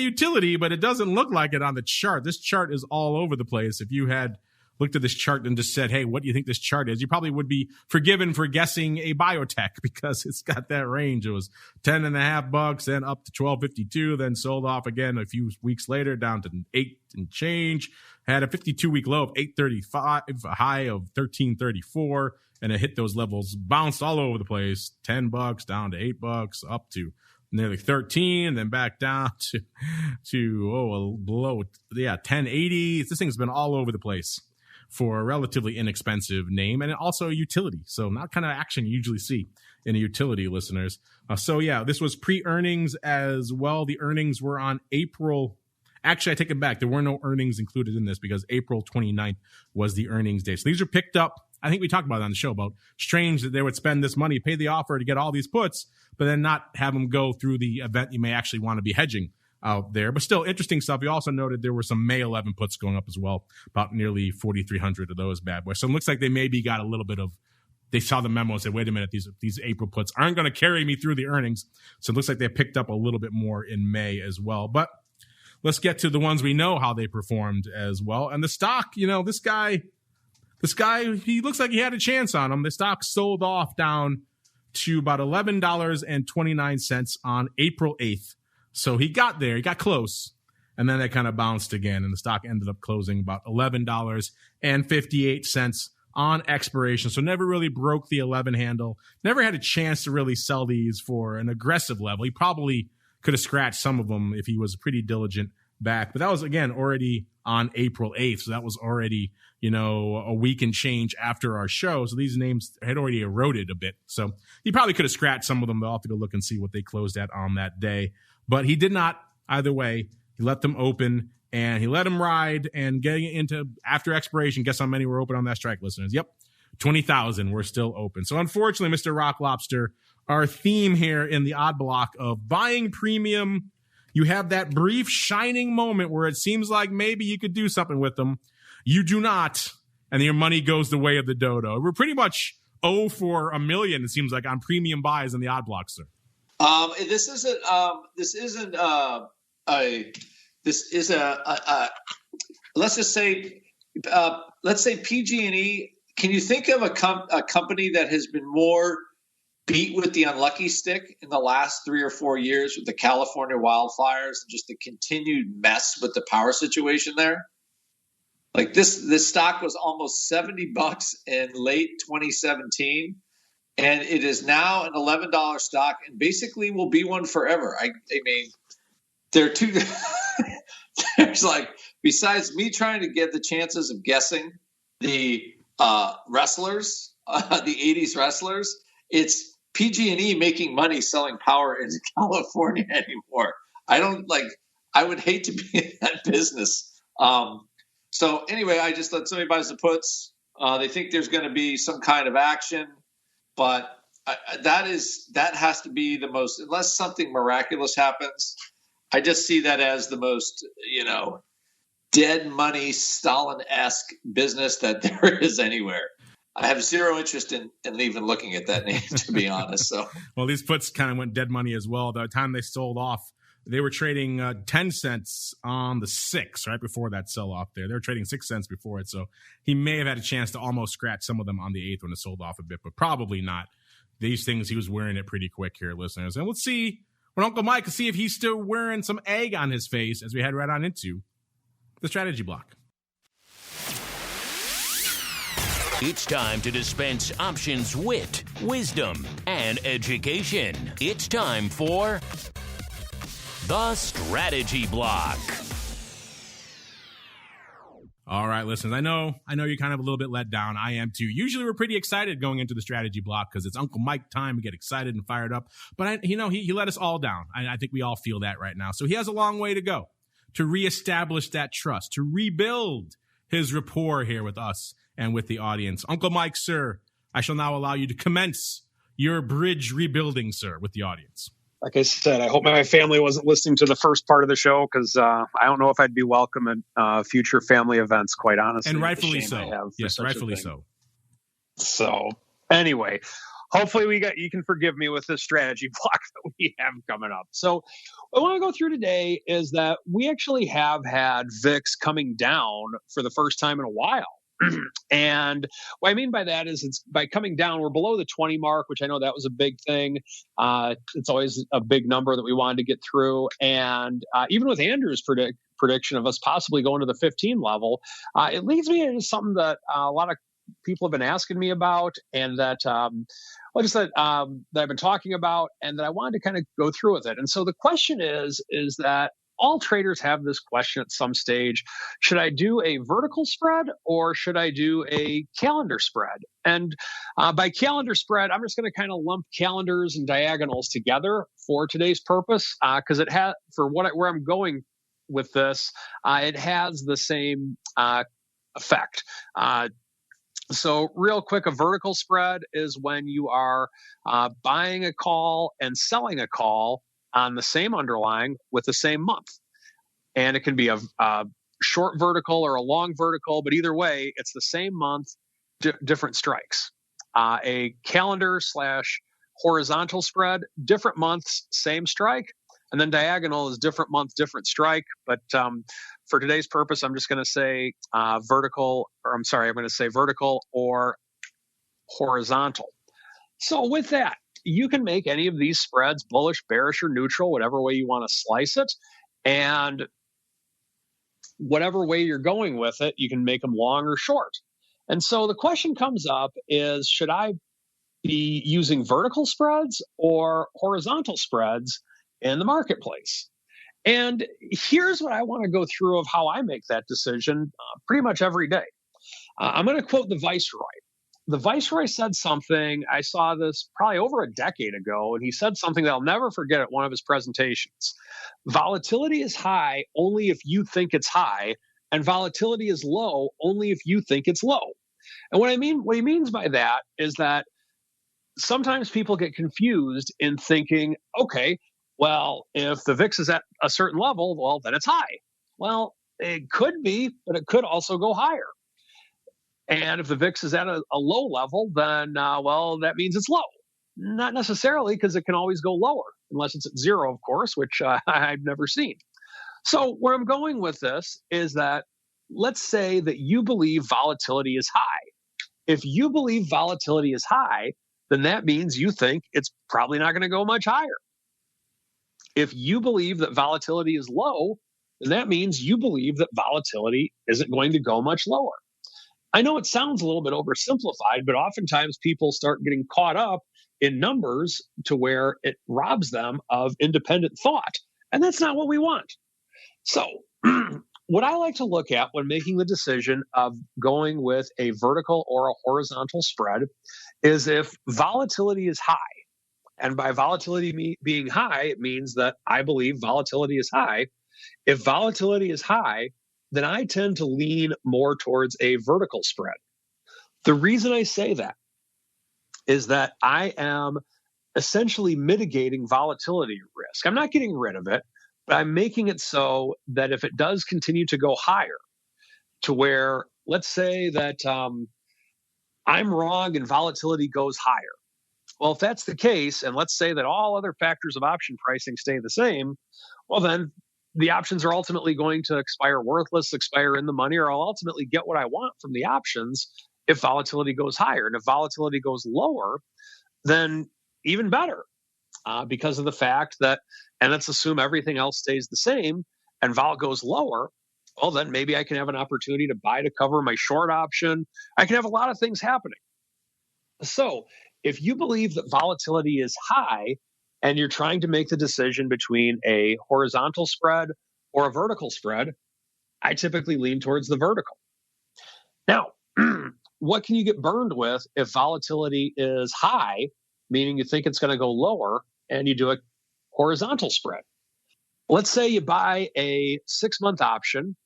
utility, but it doesn't look like it on the chart. This chart is all over the place. If you had looked at this chart and just said, hey, what do you think this chart is? You probably would be forgiven for guessing a biotech because it's got that range. It was $10.50, then up to $12.52, then sold off again a few weeks later down to 8 and change. Had a 52-week low of 8.35, a high of 13.34, and it hit those levels, bounced all over the place. $10 down to $8, up to nearly 13, and then back down to below 1080. This thing's been all over the place for a relatively inexpensive name, and also a utility. So not kind of action you usually see in a utility, listeners. This was pre-earnings as well. The earnings were on April. Actually, I take it back. There were no earnings included in this because April 29th was the earnings day. So these are picked up. I think we talked about it on the show about strange that they would spend this money, pay the offer to get all these puts, but then not have them go through the event you may actually want to be hedging out there. But still interesting stuff. You also noted there were some May 11 puts going up as well, about nearly 4,300 of those bad boys. So it looks like they maybe got a little bit of, they saw the memo and said, wait a minute, these April puts aren't going to carry me through the earnings. So it looks like they picked up a little bit more in May as well. But let's get to the ones we know how they performed as well. And the stock, this guy, he looks like he had a chance on him. The stock sold off down to about $11.29 on April 8th. So he got there, he got close, and then it kind of bounced again, and the stock ended up closing about $11.58 on expiration. So never really broke the 11 handle, never had a chance to really sell these for an aggressive level. He probably could have scratched some of them if he was pretty diligent back, but that was, again, already on April 8th. So that was already, a week and change after our show. So these names had already eroded a bit. So he probably could have scratched some of them. I'll have to go look and see what they closed at on that day. But he did not, either way. He let them open and he let them ride, and getting into after expiration, guess how many were open on that strike, listeners? Yep, 20,000 were still open. So unfortunately, Mr. Rock Lobster, our theme here in the odd block of buying premium, you have that brief shining moment where it seems like maybe you could do something with them. You do not, and your money goes the way of the dodo. We're pretty much 0 for a million, it seems like, on premium buys in the odd block, sir. This is let's say PG&E. Can you think of a company that has been more beat with the unlucky stick in the last 3 or 4 years with the California wildfires and just the continued mess with the power situation there? Like this stock was almost $70 in late 2017. And it is now an $11 stock and basically will be one forever. I mean, there are two. There's besides me trying to get the chances of guessing the wrestlers, the 80s wrestlers, it's PG&E making money selling power in California anymore. I I would hate to be in that business. So anyway, I just let somebody buys the puts. They think there's going to be some kind of action, but that has to be the most, unless something miraculous happens. I just see that as the most, dead money Stalin-esque business that there is anywhere. I have zero interest in even looking at that name, to be honest. So, well, these puts kind of went dead money as well. The time they sold off, they were trading 10 cents on the 6 right before that sell-off there. They were trading 6 cents before it, so he may have had a chance to almost scratch some of them on the 8th when it sold off a bit, but probably not. These things, he was wearing it pretty quick here, listeners. And let's see when Uncle Mike, see if he's still wearing some egg on his face as we head right on into the strategy block. It's time to dispense options, wit, wisdom, and education. It's time for the strategy block. All right, listeners, I know you're kind of a little bit let down. I am too. Usually we're pretty excited going into the strategy block because it's Uncle Mike time. We get excited and fired up. But, he let us all down. I think we all feel that right now. So he has a long way to go to reestablish that trust, to rebuild his rapport here with us and with the audience. Uncle Mike, sir, I shall now allow you to commence your bridge rebuilding, sir, with the audience. Like I said, I hope my family wasn't listening to the first part of the show because I don't know if I'd be welcome at future family events, quite honestly. And rightfully so. Yes, rightfully so. So anyway, hopefully you can forgive me with this strategy block that we have coming up. So what I want to go through today is that we actually have had VIX coming down for the first time in a while. And what I mean by that is it's by coming down, we're below the 20 mark, which I know that was a big thing. It's always a big number that we wanted to get through. And even with Andrew's prediction of us possibly going to the 15 level, it leads me into something that a lot of people have been asking me about and that that I've been talking about and that I wanted to kind of go through with it. And so the question is that all traders have this question at some stage. Should I do a vertical spread or should I do a calendar spread? And by calendar spread, I'm just going to kind of lump calendars and diagonals together for today's purpose because it has, where I'm going with this, it has the same effect. So real quick, a vertical spread is when you are buying a call and selling a call on the same underlying with the same month. And it can be a short vertical or a long vertical, but either way, it's the same month, different strikes. A calendar / horizontal spread, different months, same strike. And then diagonal is different month, different strike. But for today's purpose, I'm just going to say vertical or horizontal. So with that, you can make any of these spreads bullish, bearish, or neutral, whatever way you want to slice it. And whatever way you're going with it, you can make them long or short. And so the question comes up is, should I be using vertical spreads or horizontal spreads in the marketplace? And here's what I want to go through of how I make that decision pretty much every day. I'm going to quote the Viceroy. The Viceroy said something, I saw this probably over a decade ago, and he said something that I'll never forget at one of his presentations. Volatility is high only if you think it's high, and volatility is low only if you think it's low. And what he means by that is that sometimes people get confused in thinking, okay, well, if the VIX is at a certain level, well, then it's high. Well, it could be, but it could also go higher. And if the VIX is at a low level, then, that means it's low. Not necessarily, because it can always go lower, unless it's at zero, of course, which I've never seen. So where I'm going with this is that let's say that you believe volatility is high. If you believe volatility is high, then that means you think it's probably not going to go much higher. If you believe that volatility is low, then that means you believe that volatility isn't going to go much lower. I know it sounds a little bit oversimplified, but oftentimes people start getting caught up in numbers to where it robs them of independent thought. And that's not what we want. So what I like to look at when making the decision of going with a vertical or a horizontal spread is if volatility is high. And by volatility being high, it means that I believe volatility is high. If volatility is high, then I tend to lean more towards a vertical spread. The reason I say that is that I am essentially mitigating volatility risk. I'm not getting rid of it, but I'm making it so that if it does continue to go higher, to where, let's say that I'm wrong and volatility goes higher. Well, if that's the case, and let's say that all other factors of option pricing stay the same, well, then the options are ultimately going to expire worthless, expire in the money, or I'll ultimately get what I want from the options if volatility goes higher. And if volatility goes lower, then even better, because of the fact that, and let's assume everything else stays the same and vol goes lower, well, then maybe I can have an opportunity to buy to cover my short option. I can have a lot of things happening. So if you believe that volatility is high and you're trying to make the decision between a horizontal spread or a vertical spread, I typically lean towards the vertical. Now, what can you get burned with if volatility is high, meaning you think it's going to go lower, and you do a horizontal spread? Let's say you buy a 6-month option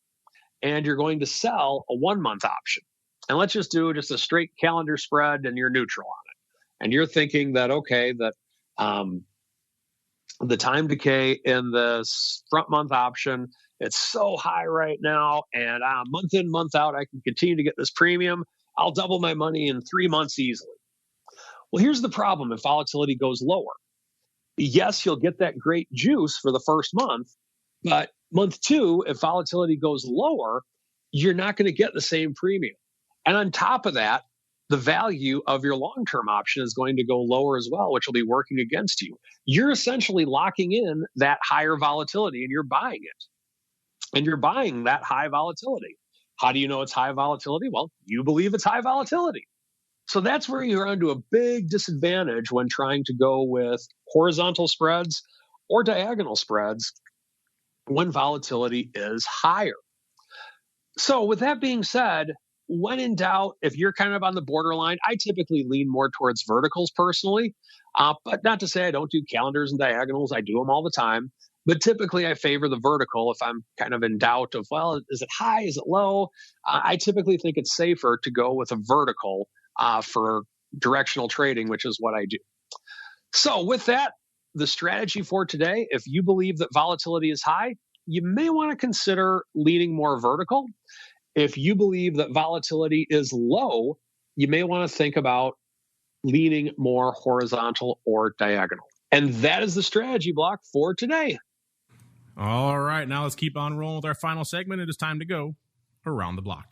and you're going to sell a 1-month option. And let's just do just a straight calendar spread and you're neutral on it. And you're thinking that, okay, that the time decay in this front month option, it's so high right now, and month in, month out, I can continue to get this premium. I'll double my money in 3 months easily. Well, here's the problem if volatility goes lower. Yes, you'll get that great juice for the first month, but month 2, if volatility goes lower, you're not going to get the same premium. And on top of that, the value of your long-term option is going to go lower as well, which will be working against you. You're essentially locking in that higher volatility and you're buying it. And you're buying that high volatility. How do you know it's high volatility? Well, you believe it's high volatility. So that's where you run into a big disadvantage when trying to go with horizontal spreads or diagonal spreads when volatility is higher. So with that being said, when in doubt, if you're kind of on the borderline, I typically lean more towards verticals personally, but not to say I don't do calendars and diagonals. I do them all the time. But typically I favor the vertical if I'm kind of in doubt of, well, is it high? Is it low? I typically think it's safer to go with a vertical for directional trading, which is what I do. So with that, the strategy for today, if you believe that volatility is high, you may want to consider leaning more vertical. If you believe that volatility is low, you may want to think about leaning more horizontal or diagonal. And that is the strategy block for today. All right, now let's keep on rolling with our final segment. It is time to go around the block.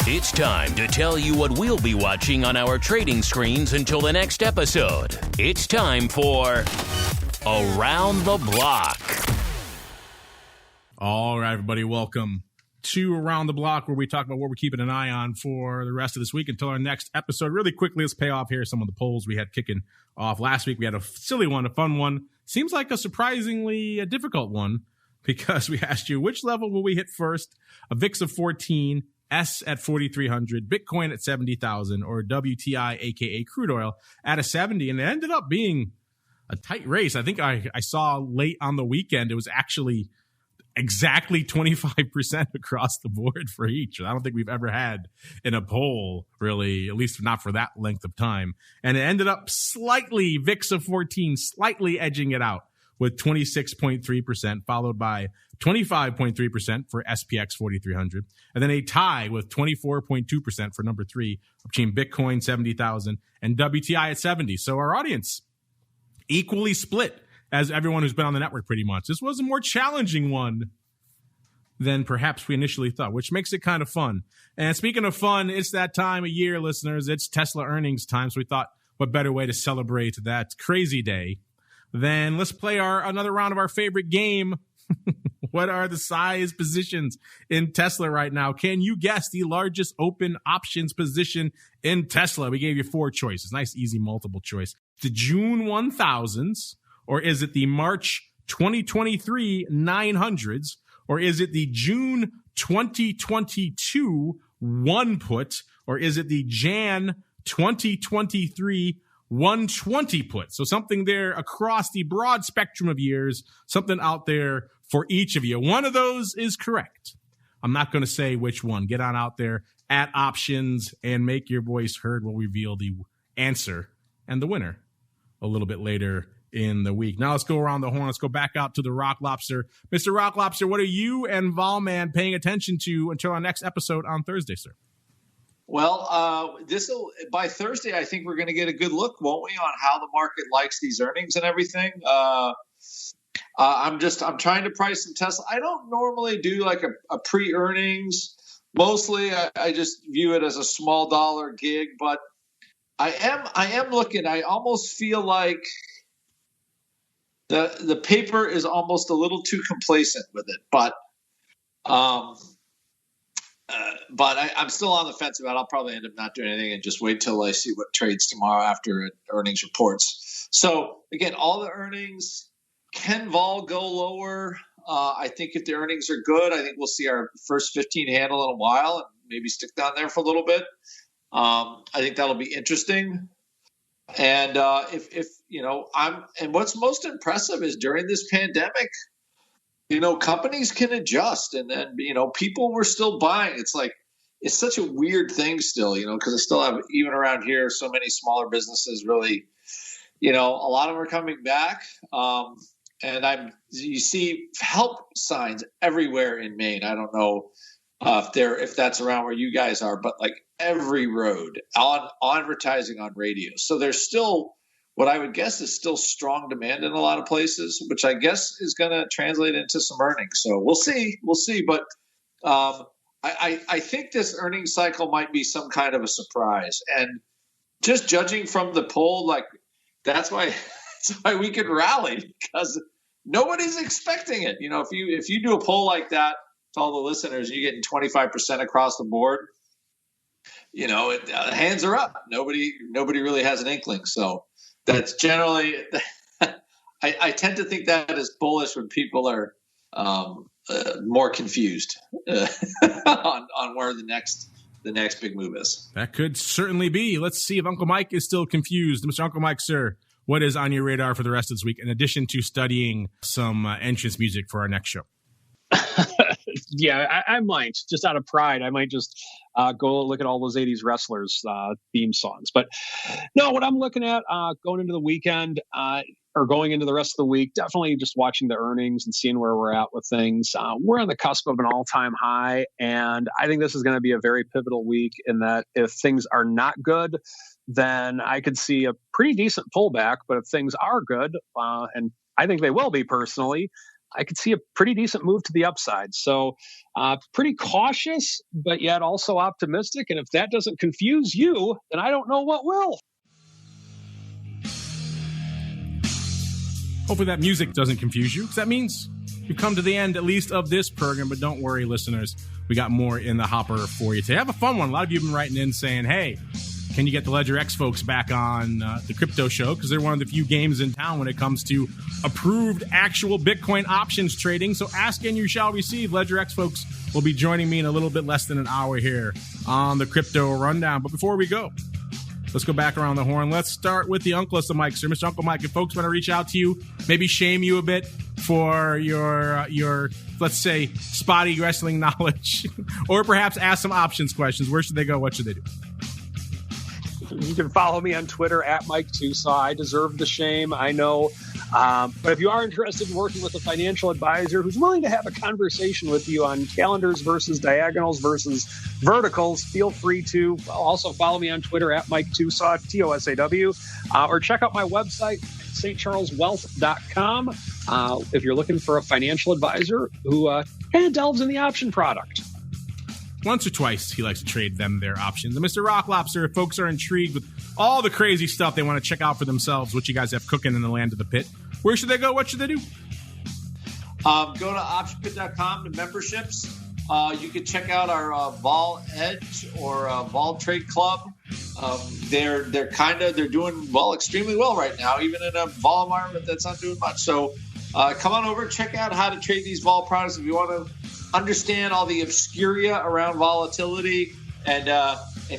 It's time to tell you what we'll be watching on our trading screens until the next episode. It's time for Around the Block. All right, everybody, welcome to Around the Block, where we talk about what we're keeping an eye on for the rest of this week until our next episode. Really quickly, let's pay off here some of the polls we had kicking off last week. We had a silly one, a fun one. Seems like a surprisingly difficult one, because we asked you, which level will we hit first? A VIX of 14, S at 4,300, Bitcoin at 70,000, or WTI, aka crude oil, at a 70. And it ended up being a tight race. I think I saw late on the weekend, it was actually exactly 25% across the board for each. I don't think we've ever had in a poll, really, at least not for that length of time. And it ended up slightly, VIX of 14, slightly edging it out with 26.3%, followed by 25.3% for SPX 4,300, and then a tie with 24.2% for number 3 between Bitcoin 70,000 and WTI at 70. So our audience equally split as everyone who's been on the network pretty much. This was a more challenging one than perhaps we initially thought, which makes it kind of fun. And speaking of fun, it's that time of year, listeners. It's Tesla earnings time, so we thought what better way to celebrate that crazy day than let's play another round of our favorite game. What are the size positions in Tesla right now? Can you guess the largest open options position in Tesla? We gave you 4 choices. Nice, easy, multiple choice. The June 1000s, or is it the March 2023 900s, or is it the June 2022 1 put, or is it the Jan 2023 120 put. So something there across the broad spectrum of years, something out there for each of you. One of those is correct. I'm not going to say which one. Get on out there at options and make your voice heard. We'll reveal the answer and the winner a little bit later in the week. Now let's go around the horn. Let's go back out to the Rock Lobster. Mr. Rock Lobster, what are you and Volman paying attention to until our next episode on Thursday, sir? Well, by Thursday, I think we're going to get a good look, won't we, on how the market likes these earnings and everything. I'm trying to price some Tesla. I don't normally do like a pre-earnings. Mostly, I just view it as a small dollar gig, but I am looking. I almost feel like the paper is almost a little too complacent with it, but I'm still on the fence about it. I'll probably end up not doing anything and just wait till I see what trades tomorrow after earnings reports. So again, all the earnings. Can vol go lower? I think if the earnings are good, I think we'll see our first 15 handle in a while and maybe stick down there for a little bit. I think that'll be interesting. And and what's most impressive is during this pandemic, companies can adjust, and then people were still buying. It's like it's such a weird thing still, because I still have, even around here, so many smaller businesses really, a lot of them are coming back. And you see help signs everywhere in Maine. I don't know if that's around where you guys are, but like every road on advertising on radio. So there's still what I would guess is still strong demand in a lot of places, which I guess is going to translate into some earnings. So we'll see. But I think this earnings cycle might be some kind of a surprise. And just judging from the poll, like that's why we could rally, because nobody's expecting it. If you do a poll like that to all the listeners, you're getting 25% across the board. Hands are up. Nobody really has an inkling. So that's generally, I tend to think that is bullish when people are more confused on where the next big move is. That could certainly be. Let's see if Uncle Mike is still confused. Mr. Uncle Mike, sir, what is on your radar for the rest of this week, in addition to studying some entrance music for our next show? Yeah, I might, just out of pride, I might just go look at all those 80s wrestlers theme songs. But no, what I'm looking at going into the weekend or going into the rest of the week, definitely just watching the earnings and seeing where we're at with things. We're on the cusp of an all-time high, and I think this is going to be a very pivotal week in that if things are not good, then I could see a pretty decent pullback. But if things are good, and I think they will be personally, I could see a pretty decent move to the upside. So pretty cautious, but yet also optimistic. And if that doesn't confuse you, then I don't know what will. Hopefully that music doesn't confuse you, because that means you've come to the end, at least, of this program. But don't worry, listeners. We got more in the hopper for you today. Have a fun one. A lot of you have been writing in saying, hey, can you get the Ledger X folks back on the crypto show? Because they're one of the few games in town when it comes to approved actual Bitcoin options trading. So ask and you shall receive. Ledger X folks will be joining me in a little bit less than an hour here on the Crypto Rundown. But before we go, let's go back around the horn. Let's start with the Uncle of Mike, sir. Mr. Uncle Mike, if folks want to reach out to you, maybe shame you a bit for your let's say, spotty wrestling knowledge, or perhaps ask some options questions, where should they go? What should they do? You can follow me on Twitter at Mike TOSAW. I deserve the shame, I know. But if you are interested in working with a financial advisor who's willing to have a conversation with you on calendars versus diagonals versus verticals, feel free to also follow me on Twitter at Mike TOSAW, TOSAW, or check out my website, stcharleswealth.com, if you're looking for a financial advisor who kind of delves in the option product. Once or twice, he likes to trade them their options. And Mr. Rock Lobster, if folks are intrigued with all the crazy stuff they want to check out for themselves, what you guys have cooking in the land of the pit, where should they go? What should they do? Go to optionpit.com to memberships. You can check out our Vol Edge or Vol Trade Club. They're doing extremely well right now, even in a vol environment that's not doing much. So come on over, check out how to trade these vol products if you want to understand all the obscuria around volatility and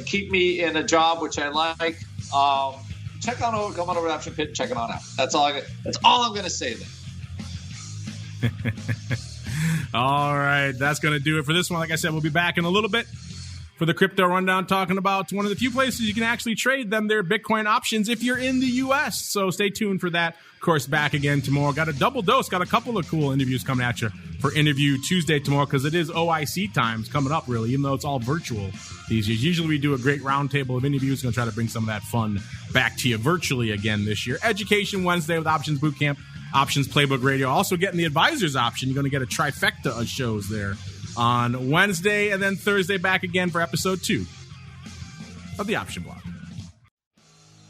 keep me in a job which I like. come on over to Option Pit and check it on out. That's all I'm going to say then. All right, that's going to do it for this one. Like I said, we'll be back in a little bit for the Crypto Rundown, talking about one of the few places you can actually trade them, their Bitcoin options, if you're in the U.S. So stay tuned for that. Of course, back again tomorrow. Got a double dose. Got a couple of cool interviews coming at you for Interview Tuesday tomorrow, because it is OIC times coming up, really, even though it's all virtual these years. Usually we do a great roundtable of interviews. Going to try to bring some of that fun back to you virtually again this year. Education Wednesday with Options Bootcamp, Options Playbook Radio. Also getting the advisors option. You're going to get a trifecta of shows there on Wednesday, and then Thursday back again for episode 2 of the Option Block.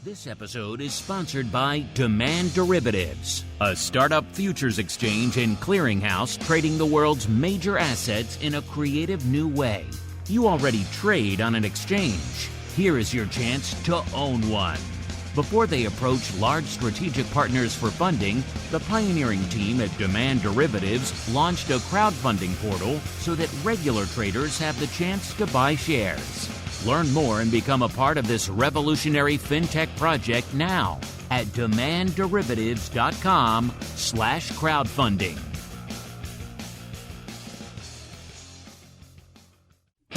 This episode is sponsored by Demand Derivatives, a startup futures exchange and clearinghouse trading the world's major assets in a creative new way. You already trade on an exchange. Here is your chance to own one. Before they approach large strategic partners for funding, the pioneering team at Demand Derivatives launched a crowdfunding portal so that regular traders have the chance to buy shares. Learn more and become a part of this revolutionary fintech project now at demandderivatives.com/crowdfunding.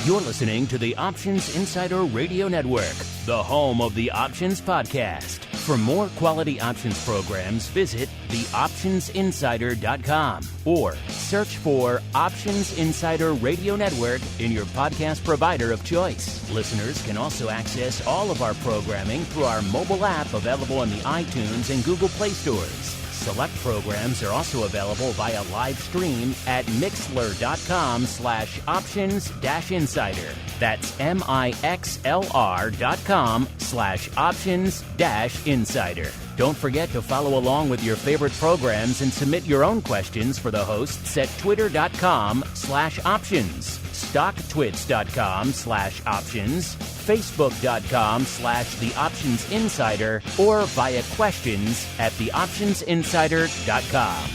You're listening to the Options Insider Radio Network, the home of the Options Podcast. For more quality options programs, visit theoptionsinsider.com or search for Options Insider Radio Network in your podcast provider of choice. Listeners can also access all of our programming through our mobile app available in the iTunes and Google Play stores. Select programs are also available via live stream at mixlr.com/options-insider. That's mixlr.com/options-insider. Don't forget to follow along with your favorite programs and submit your own questions for the hosts at twitter.com/options, stocktwits.com/options, facebook.com/theoptionsinsider, or via questions at theoptionsinsider.com.